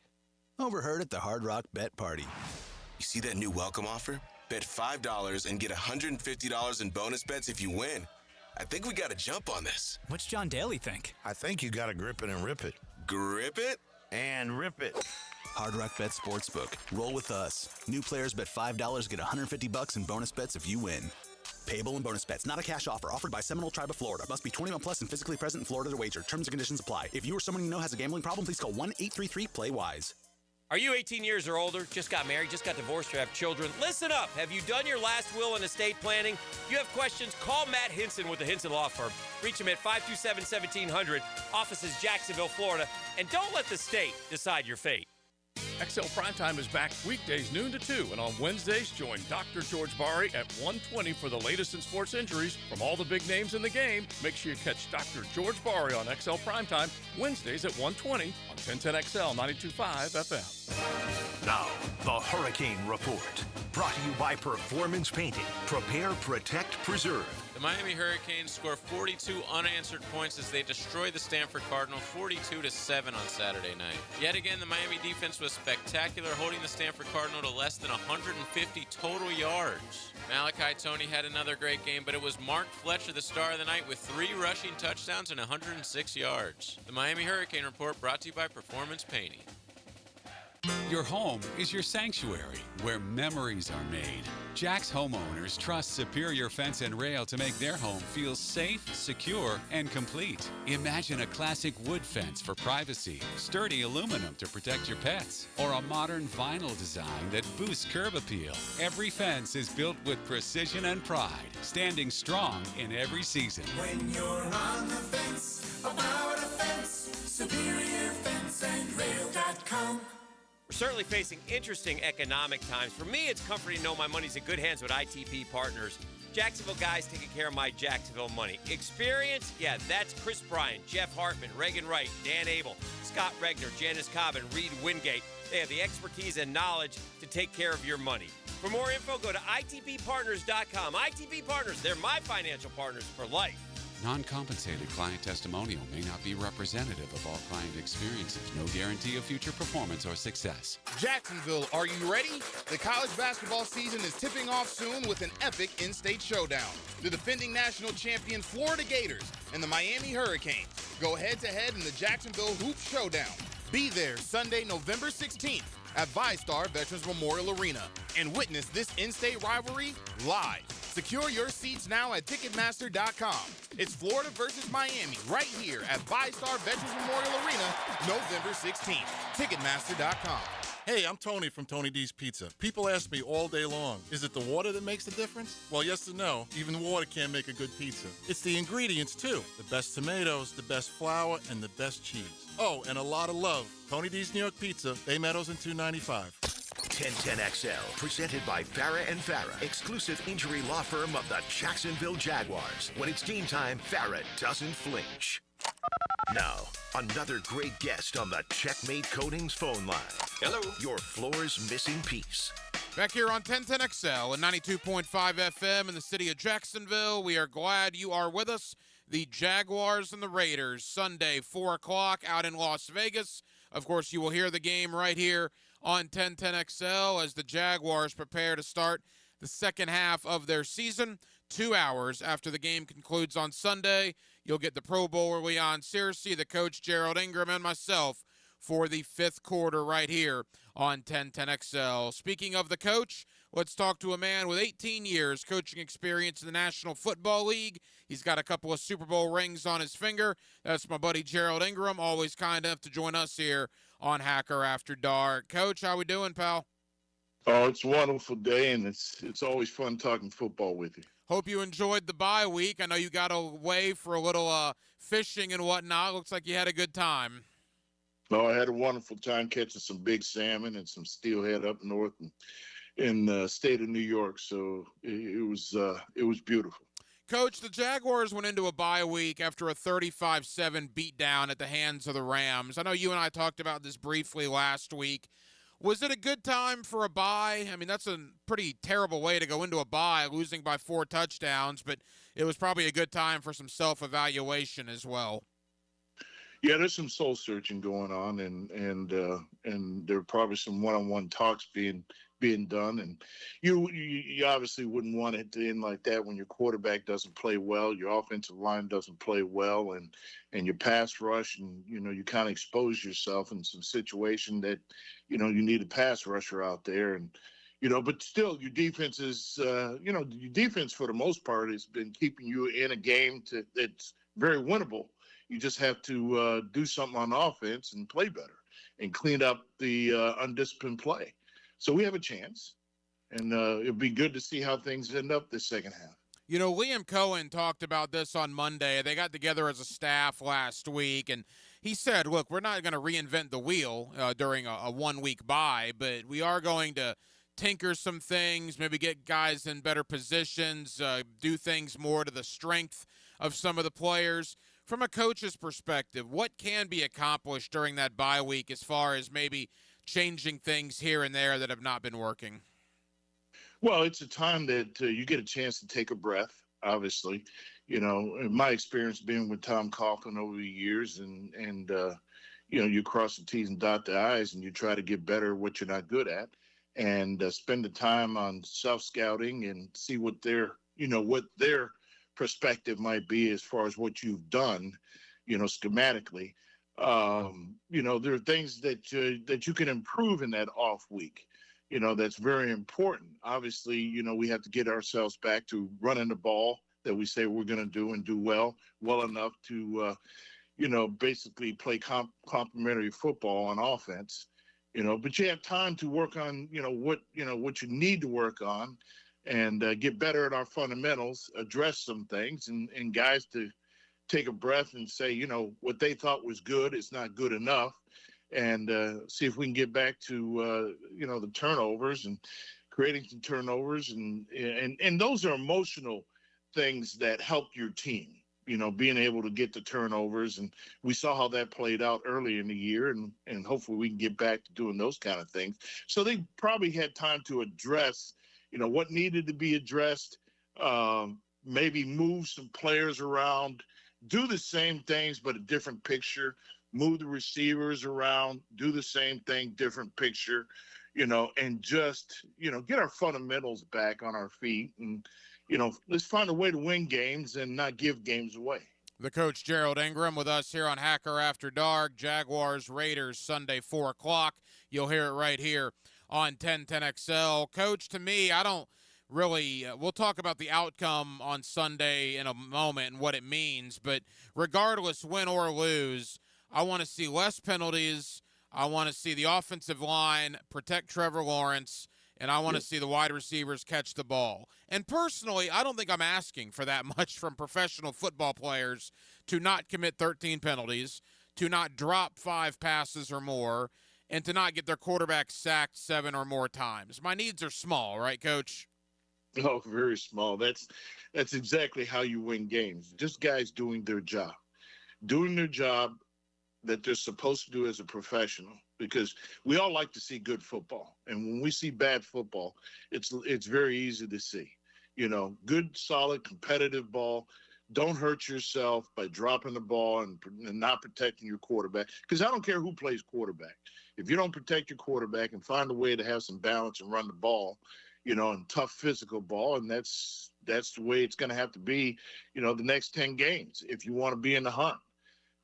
Overheard at the Hard Rock Bet Party. You see that new welcome offer? Bet $5 and get $150 in bonus bets if you win. I think we got to jump on this. What's John Daly think? I think you got to grip it and rip it. Grip it? And rip it. Hard Rock Bet Sportsbook. Roll with us. New players bet $5, get $150 in bonus bets if you win. Payable in bonus bets. Not a cash offer. Offered by Seminole Tribe of Florida. Must be 21 plus and physically present in Florida to wager. Terms and conditions apply. If you or someone you know has a gambling problem, please call 1-833-PLAY-WISE. Are you 18 years or older, just got married, just got divorced, or have children? Listen up. Have you done your last will and estate planning? If you have questions, call Matt Hinson with the Hinson Law Firm. Reach him at 527-1700. Office is Jacksonville, Florida. And don't let the state decide your fate. XL Primetime is back weekdays noon to 2, and on Wednesdays, join Dr. George Bari at 1:20 for the latest in sports injuries from all the big names in the game. Make sure you catch Dr. George Bari on XL Primetime Wednesdays at 1:20 on 1010XL 92.5 FM. Now, the Hurricane Report. Brought to you by Performance Painting. Prepare, protect, preserve. The Miami Hurricanes score 42 unanswered points as they destroy the Stanford Cardinal 42-7 on Saturday night. Yet again, the Miami defense was spectacular, holding the Stanford Cardinal to less than 150 total yards. Malachi Toney had another great game, but it was Mark Fletcher, the star of the night, with 3 rushing touchdowns and 106 yards. The Miami Hurricane Report brought to you by Performance Painting. Your home is your sanctuary where memories are made. Jack's homeowners trust Superior Fence and Rail to make their home feel safe, secure, and complete. Imagine a classic wood fence for privacy, sturdy aluminum to protect your pets, or a modern vinyl design that boosts curb appeal. Every fence is built with precision and pride, standing strong in every season. When you're on the fence, about a fence, SuperiorFenceandRail.com. We're certainly facing interesting economic times. For me, it's comforting to know my money's in good hands with ITP Partners. Jacksonville guys taking care of my Jacksonville money. Experience? Yeah, that's Chris Bryant, Jeff Hartman, Reagan Wright, Dan Abel, Scott Regner, Janice Cobb, and Reed Wingate. They have the expertise and knowledge to take care of your money. For more info, go to ITPPartners.com. ITP Partners, they're my financial partners for life. Non-compensated client testimonial may not be representative of all client experiences. No guarantee of future performance or success. Jacksonville, are you ready? The college basketball season is tipping off soon with an epic in-state showdown. The defending national champion Florida Gators and the Miami Hurricanes go head-to-head in the Jacksonville Hoop Showdown. Be there Sunday, November 16th at VyStar Veterans Memorial Arena and witness this in-state rivalry live. Secure your seats now at Ticketmaster.com. It's Florida versus Miami right here at VyStar Veterans Memorial Arena, November 16th. Ticketmaster.com. Hey, I'm Tony from Tony D's Pizza. People ask me all day long, is it the water that makes the difference? Well, yes and no. Even water can't make a good pizza. It's the ingredients, too. The best tomatoes, the best flour, and the best cheese. Oh, and a lot of love. Tony D's New York Pizza, Bay Meadows and 295. 1010XL, presented by Farah and Farah, exclusive injury law firm of the Jacksonville Jaguars. When it's game time, Farah doesn't flinch. Now, another great guest on the Checkmate Coatings phone line. Hello. Your floor's missing piece. Back here on 1010XL and 92.5 FM in the city of Jacksonville. We are glad you are with us. The Jaguars and the Raiders, Sunday, 4 o'clock out in Las Vegas. Of course, you will hear the game right here on 1010XL as the Jaguars prepare to start the second half of their season. 2 hours after the game concludes on Sunday, you'll get the Pro Bowler Leon Searcy, the coach Gerald Ingram, and myself for the 5th quarter right here on 1010XL. Speaking of the coach, Let's talk to a man with 18 years coaching experience in the National Football League. He's got a couple of Super Bowl rings on his finger. That's my buddy Gerald Ingram, always kind enough to join us here on Hacker After Dark. Coach, how we doing, pal? Oh, it's a wonderful day, and it's always fun talking football with you. Hope you enjoyed the bye week. I know you got away for a little fishing and whatnot. Looks like you had a good time. Oh, I had a wonderful time catching some big salmon and some steelhead up north in the state of New York. So it was beautiful. Coach, the Jaguars went into a bye week after a 35-7 beatdown at the hands of the Rams. I know you and I talked about this briefly last week. Was it a good time for a bye? I mean, that's a pretty terrible way to go into a bye, losing by 4 touchdowns, but it was probably a good time for some self-evaluation as well. Yeah, there's some soul searching going on, and there are probably some one-on-one talks being done. And you obviously wouldn't want it to end like that when your quarterback doesn't play well, your offensive line doesn't play well, and your pass rush, and you kind of expose yourself in some situation that you need a pass rusher out there, and but still your defense is your defense for the most part has been keeping you in a game that's very winnable. You just have to do something on offense and play better and clean up the undisciplined play. So we have a chance, and it'll be good to see how things end up this second half. Liam Cohen talked about this on Monday. They got together as a staff last week, and he said, look, we're not going to reinvent the wheel during a one-week bye, but we are going to tinker some things, maybe get guys in better positions, do things more to the strength of some of the players. From a coach's perspective, what can be accomplished during that bye week as far as maybe changing things here and there that have not been working? Well, it's a time that you get a chance to take a breath, obviously. In my experience being with Tom Coughlin over the years, and you cross the T's and dot the I's, and you try to get better at what you're not good at, and spend the time on self-scouting and see what their perspective might be as far as what you've done, schematically. There are things that you can improve in that off week. That's very important. Obviously, we have to get ourselves back to running the ball that we say we're going to do and do well enough to, basically play complementary football on offense. But you have time to work on, what you need to work on, and get better at our fundamentals, address some things, and guys to take a breath and say, what they thought was good is not good enough, and see if we can get back to, the turnovers and creating some turnovers. And those are emotional things that help your team, being able to get the turnovers. And we saw how that played out early in the year, and hopefully we can get back to doing those kind of things. So they probably had time to address what needed to be addressed, maybe move some players around, do the same things, but a different picture, move the receivers around, do the same thing, different picture, and just, get our fundamentals back on our feet, and, let's find a way to win games and not give games away. The coach, Gerald Ingram, with us here on Hacker After Dark. Jaguars, Raiders, Sunday, 4 o'clock. You'll hear it right here on 1010XL. Coach, to me, I don't really we'll talk about the outcome on Sunday in a moment and what it means, but regardless, win or lose, I want to see less penalties. I want to see the offensive line protect Trevor Lawrence, and I want to see the wide receivers catch the ball. And personally, I don't think I'm asking for that much from professional football players to not commit 13 penalties, to not drop 5 passes or more, and to not get their quarterback sacked 7 or more times. My needs are small, right, Coach? Oh, very small. That's exactly how you win games. Just guys doing their job that they're supposed to do as a professional, because we all like to see good football. And when we see bad football, it's very easy to see, good, solid, competitive ball. Don't hurt yourself by dropping the ball and not protecting your quarterback, because I don't care who plays quarterback. If you don't protect your quarterback and find a way to have some balance and run the ball, and tough physical ball, and that's the way it's going to have to be, the next 10 games if you want to be in the hunt.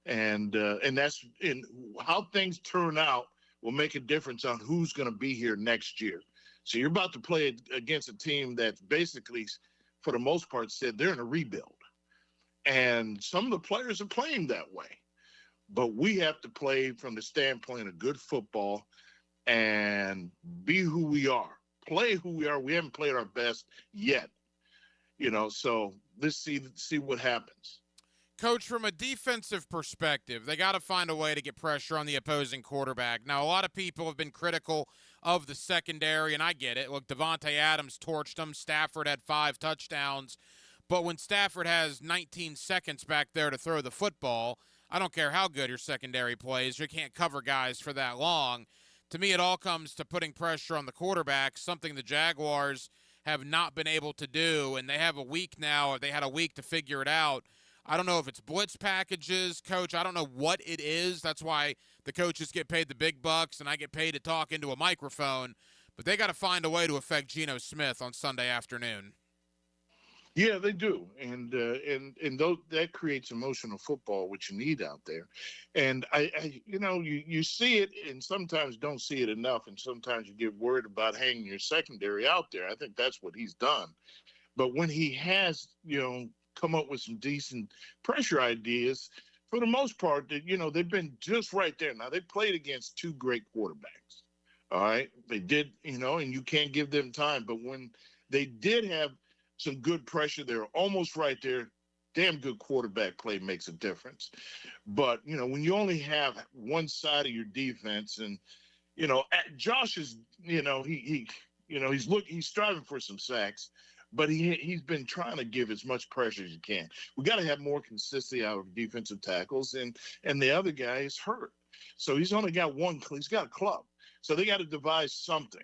And that's in how things turn out will make a difference on who's going to be here next year. So you're about to play against a team that's basically, for the most part, said they're in a rebuild. And some of the players are playing that way. But we have to play from the standpoint of good football and be who we are. Play who we are. We haven't played our best yet. So let's see what happens. Coach, from a defensive perspective, they got to find a way to get pressure on the opposing quarterback. Now, a lot of people have been critical of the secondary, and I get it. Look, Devontae Adams torched them. Stafford had 5 touchdowns. But when Stafford has 19 seconds back there to throw the football, I don't care how good your secondary plays. You can't cover guys for that long. To me, it all comes to putting pressure on the quarterback, something the Jaguars have not been able to do, and they have a week now, or they had a week to figure it out. I don't know if it's blitz packages, Coach. I don't know what it is. That's why the coaches get paid the big bucks, and I get paid to talk into a microphone. But they got to find a way to affect Geno Smith on Sunday afternoon. Yeah, they do, and that creates emotional football, which you need out there. And you see it, and sometimes don't see it enough, and sometimes you get worried about hanging your secondary out there. I think that's what he's done. But when he has, come up with some decent pressure ideas, for the most part, they've been just right there. Now, they played against 2 great quarterbacks. All right, they did, and you can't give them time. But when they did have some good pressure, they're almost right there. Damn good quarterback play makes a difference. But, when you only have one side of your defense, and, Josh is, he's striving for some sacks, but he's been trying to give as much pressure as you can. We got to have more consistency out of defensive tackles, and the other guy is hurt. So he's only got he's got a club. So they got to devise something.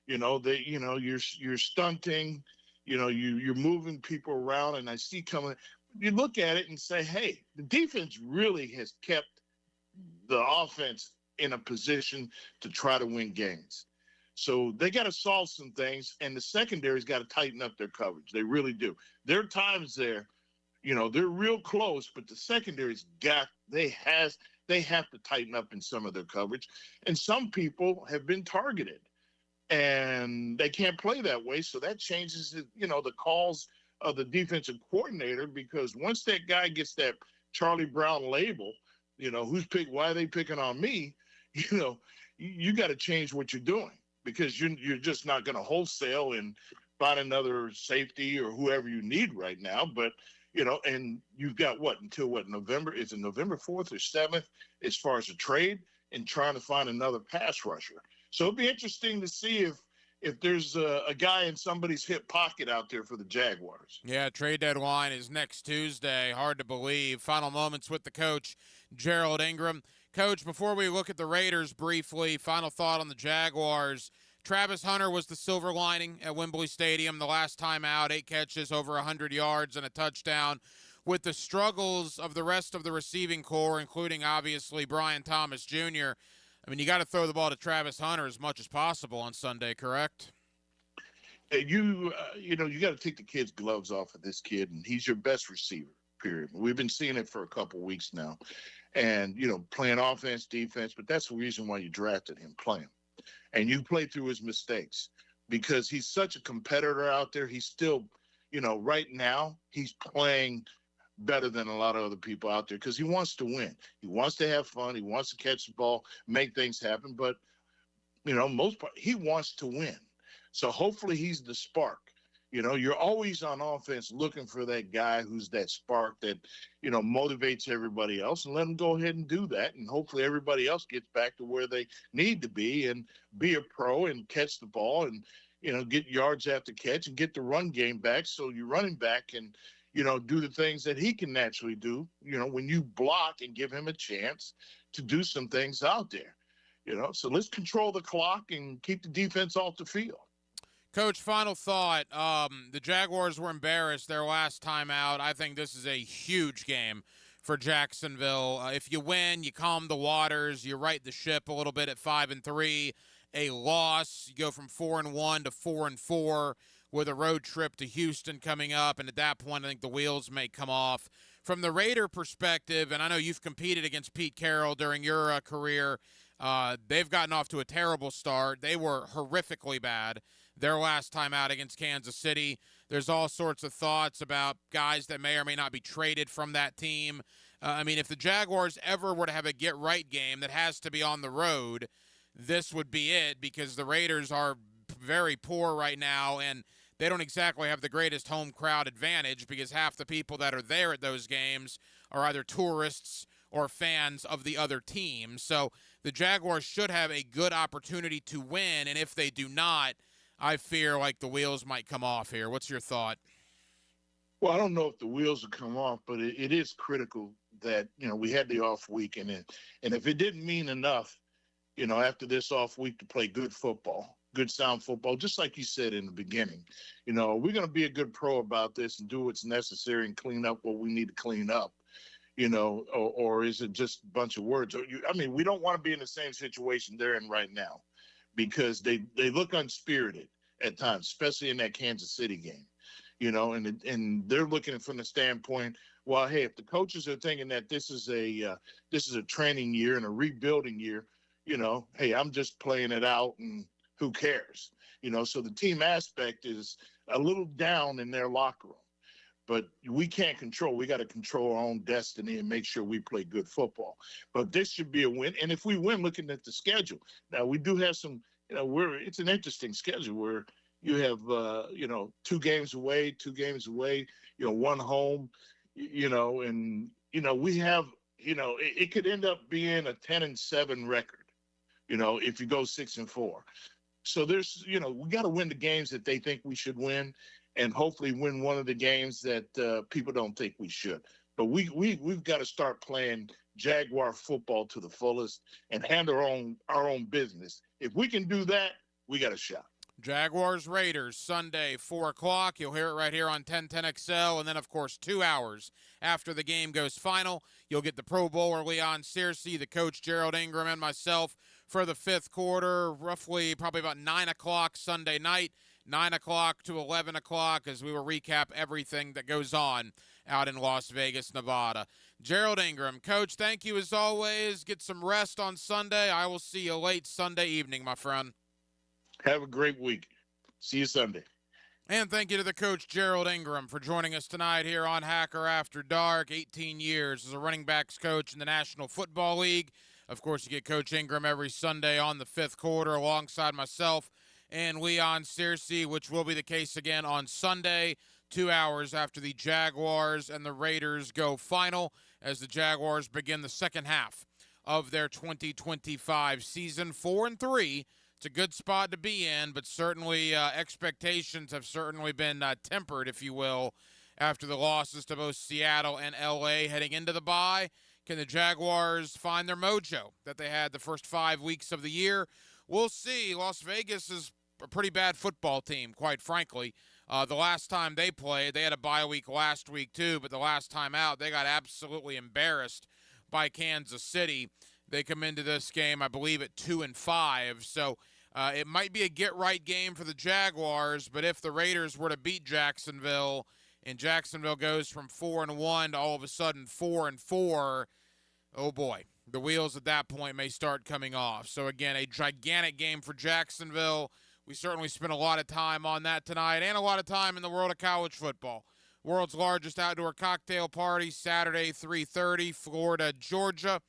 You're stunting, you're moving people around, and I see coming. You look at it and say, hey, the defense really has kept the offense in a position to try to win games. So they got to solve some things, and the secondary's got to tighten up their coverage. They really do. There are times there, they're real close, but the secondary's they have to tighten up in some of their coverage. And some people have been targeted, and they can't play that way. So that changes, the calls of the defensive coordinator, because once that guy gets that Charlie Brown label, why are they picking on me? You got to change what you're doing, because you're just not going to wholesale and find another safety or whoever you need right now. But, and you've got until November? Is it November 4th or 7th as far as a trade, and trying to find another pass rusher. So it'll be interesting to see if there's a guy in somebody's hip pocket out there for the Jaguars. Yeah, trade deadline is next Tuesday. Hard to believe. Final moments with the coach, Gerald Ingram. Coach, before we look at the Raiders briefly, final thought on the Jaguars. Travis Hunter was the silver lining at Wembley Stadium the last time out, 8 catches, over 100 yards, and a touchdown. With the struggles of the rest of the receiving corps, including obviously Brian Thomas Jr., you got to throw the ball to Travis Hunter as much as possible on Sunday, correct? You got to take the kid's gloves off of this kid, and he's your best receiver, period. We've been seeing it for a couple weeks now. And, playing offense, defense, but that's the reason why you drafted him, playing. And you play through his mistakes, because he's such a competitor out there. He's still, right now, he's playing better than a lot of other people out there, because he wants to win. He wants to have fun. He wants to catch the ball, make things happen. But, most part, he wants to win. So hopefully he's the spark. You're always on offense looking for that guy who's that spark that, motivates everybody else, and let them go ahead and do that. And hopefully everybody else gets back to where they need to be and be a pro and catch the ball and, get yards after catch and get the run game back. So your running back can, do the things that he can naturally do, when you block and give him a chance to do some things out there, So let's control the clock and keep the defense off the field. Coach, final thought. The Jaguars were embarrassed their last time out. I think this is a huge game for Jacksonville. If you win, you calm the waters. You right the ship a little bit at 5-3. A loss, you go from 4-1 to 4-4 with a road trip to Houston coming up. And at that point, I think the wheels may come off. From the Raider perspective, and I know you've competed against Pete Carroll during your career, They've gotten off to a terrible start. They were horrifically bad their last time out against Kansas City. There's all sorts of thoughts about guys that may or may not be traded from that team. I mean, if the Jaguars ever were to have a get-right game that has to be on the road, this would be it, because the Raiders are very poor right now, and they don't exactly have the greatest home crowd advantage, because half the people that are there at those games are either tourists or fans of the other team. So the Jaguars should have a good opportunity to win, and if they do not, I fear like the wheels might come off here. What's your thought? Well, I don't know if the wheels will come off, but it is critical that, we had the off week, and if it didn't mean enough, after this off week to play good football, good sound football, just like you said in the beginning, we're going to be a good pro about this and do what's necessary and clean up what we need to clean up, or is it just a bunch of words? We don't want to be in the same situation they're in right now, because they look unspirited at times, especially in that Kansas City game, and they're looking from the standpoint, well, hey, if the coaches are thinking that this is a training year and a rebuilding year, hey, I'm just playing it out and who cares? So the team aspect is a little down in their locker room, but we can't control. We got to control our own destiny and make sure we play good football. But this should be a win. And if we win, looking at the schedule, now we do have some, it's an interesting schedule where you have, 2 games away, one home, and, we have, it could end up being a 10-7 record, if you go 6-4. So there's, we got to win the games that they think we should win, and hopefully win one of the games that people don't think we should. But we've got to start playing Jaguar football to the fullest and handle our own business. If we can do that, we got a shot. Jaguars Raiders Sunday 4 o'clock. You'll hear it right here on 1010XL, and then of course 2 hours after the game goes final, you'll get the Pro Bowler Leon Searcy, the coach Gerald Ingram, and myself for the 5th quarter, roughly probably about 9 o'clock Sunday night, 9 o'clock to 11 o'clock, as we will recap everything that goes on out in Las Vegas, Nevada. Gerald Ingram, Coach, thank you as always. Get some rest on Sunday. I will see you late Sunday evening, my friend. Have a great week. See you Sunday. And thank you to the coach, Gerald Ingram, for joining us tonight here on Hacker After Dark. 18 years as a running backs coach in the National Football League. Of course, you get Coach Ingram every Sunday on the 5th quarter alongside myself and Leon Searcy, which will be the case again on Sunday, 2 hours after the Jaguars and the Raiders go final, as the Jaguars begin the second half of their 2025 season. 4-3. It's a good spot to be in, but certainly expectations have certainly been tempered, if you will, after the losses to both Seattle and L.A. heading into the bye. Can the Jaguars find their mojo that they had the first 5 weeks of the year? We'll see. Las Vegas is a pretty bad football team, quite frankly. The last time they played, they had a bye week last week too, but the last time out, they got absolutely embarrassed by Kansas City. They come into this game, I believe, at 2-5. So it might be a get-right game for the Jaguars, but if the Raiders were to beat Jacksonville and Jacksonville goes from 4-1 to all of a sudden 4-4, oh boy, the wheels at that point may start coming off. So again, a gigantic game for Jacksonville. We certainly spent a lot of time on that tonight and a lot of time in the world of college football. World's largest outdoor cocktail party, Saturday, 3:30, Florida, Georgia.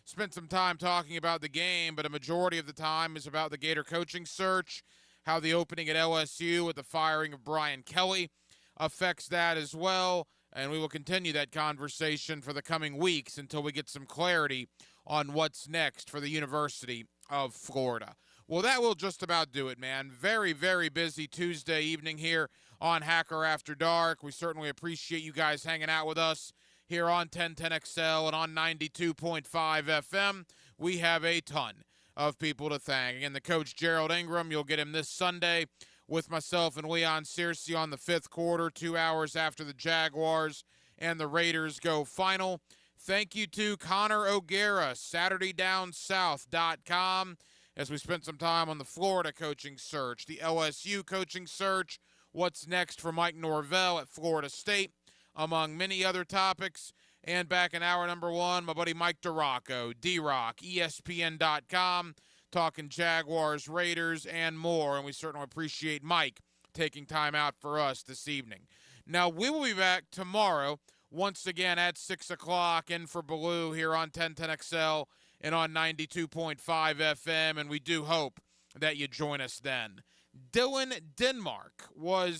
Spent some time talking about the game, but a majority of the time is about the Gator coaching search, how the opening at LSU with the firing of Brian Kelly affects that as well, and we will continue that conversation for the coming weeks until we get some clarity on what's next for the University of Florida. Well, that will just about do it, man. Very, very busy Tuesday evening here on Hacker After Dark. We certainly appreciate you guys hanging out with us here on 1010XL and on 92.5 FM. We have a ton of people to thank. Again, the coach, Gerald Ingram, you'll get him this Sunday with myself and Leon Searcy on the 5th quarter, 2 hours after the Jaguars and the Raiders go final. Thank you to Connor O'Gara, SaturdayDownSouth.com, as we spent some time on the Florida coaching search, the LSU coaching search, what's next for Mike Norvell at Florida State, among many other topics. And back in hour number 1, my buddy Mike DeRocco, D-Rock, ESPN.com, talking Jaguars, Raiders, and more. And we certainly appreciate Mike taking time out for us this evening. Now, we will be back tomorrow, once again at 6 o'clock, in for Baloo here on 1010XL and on 92.5 FM. And we do hope that you join us then. Dylan Denmark was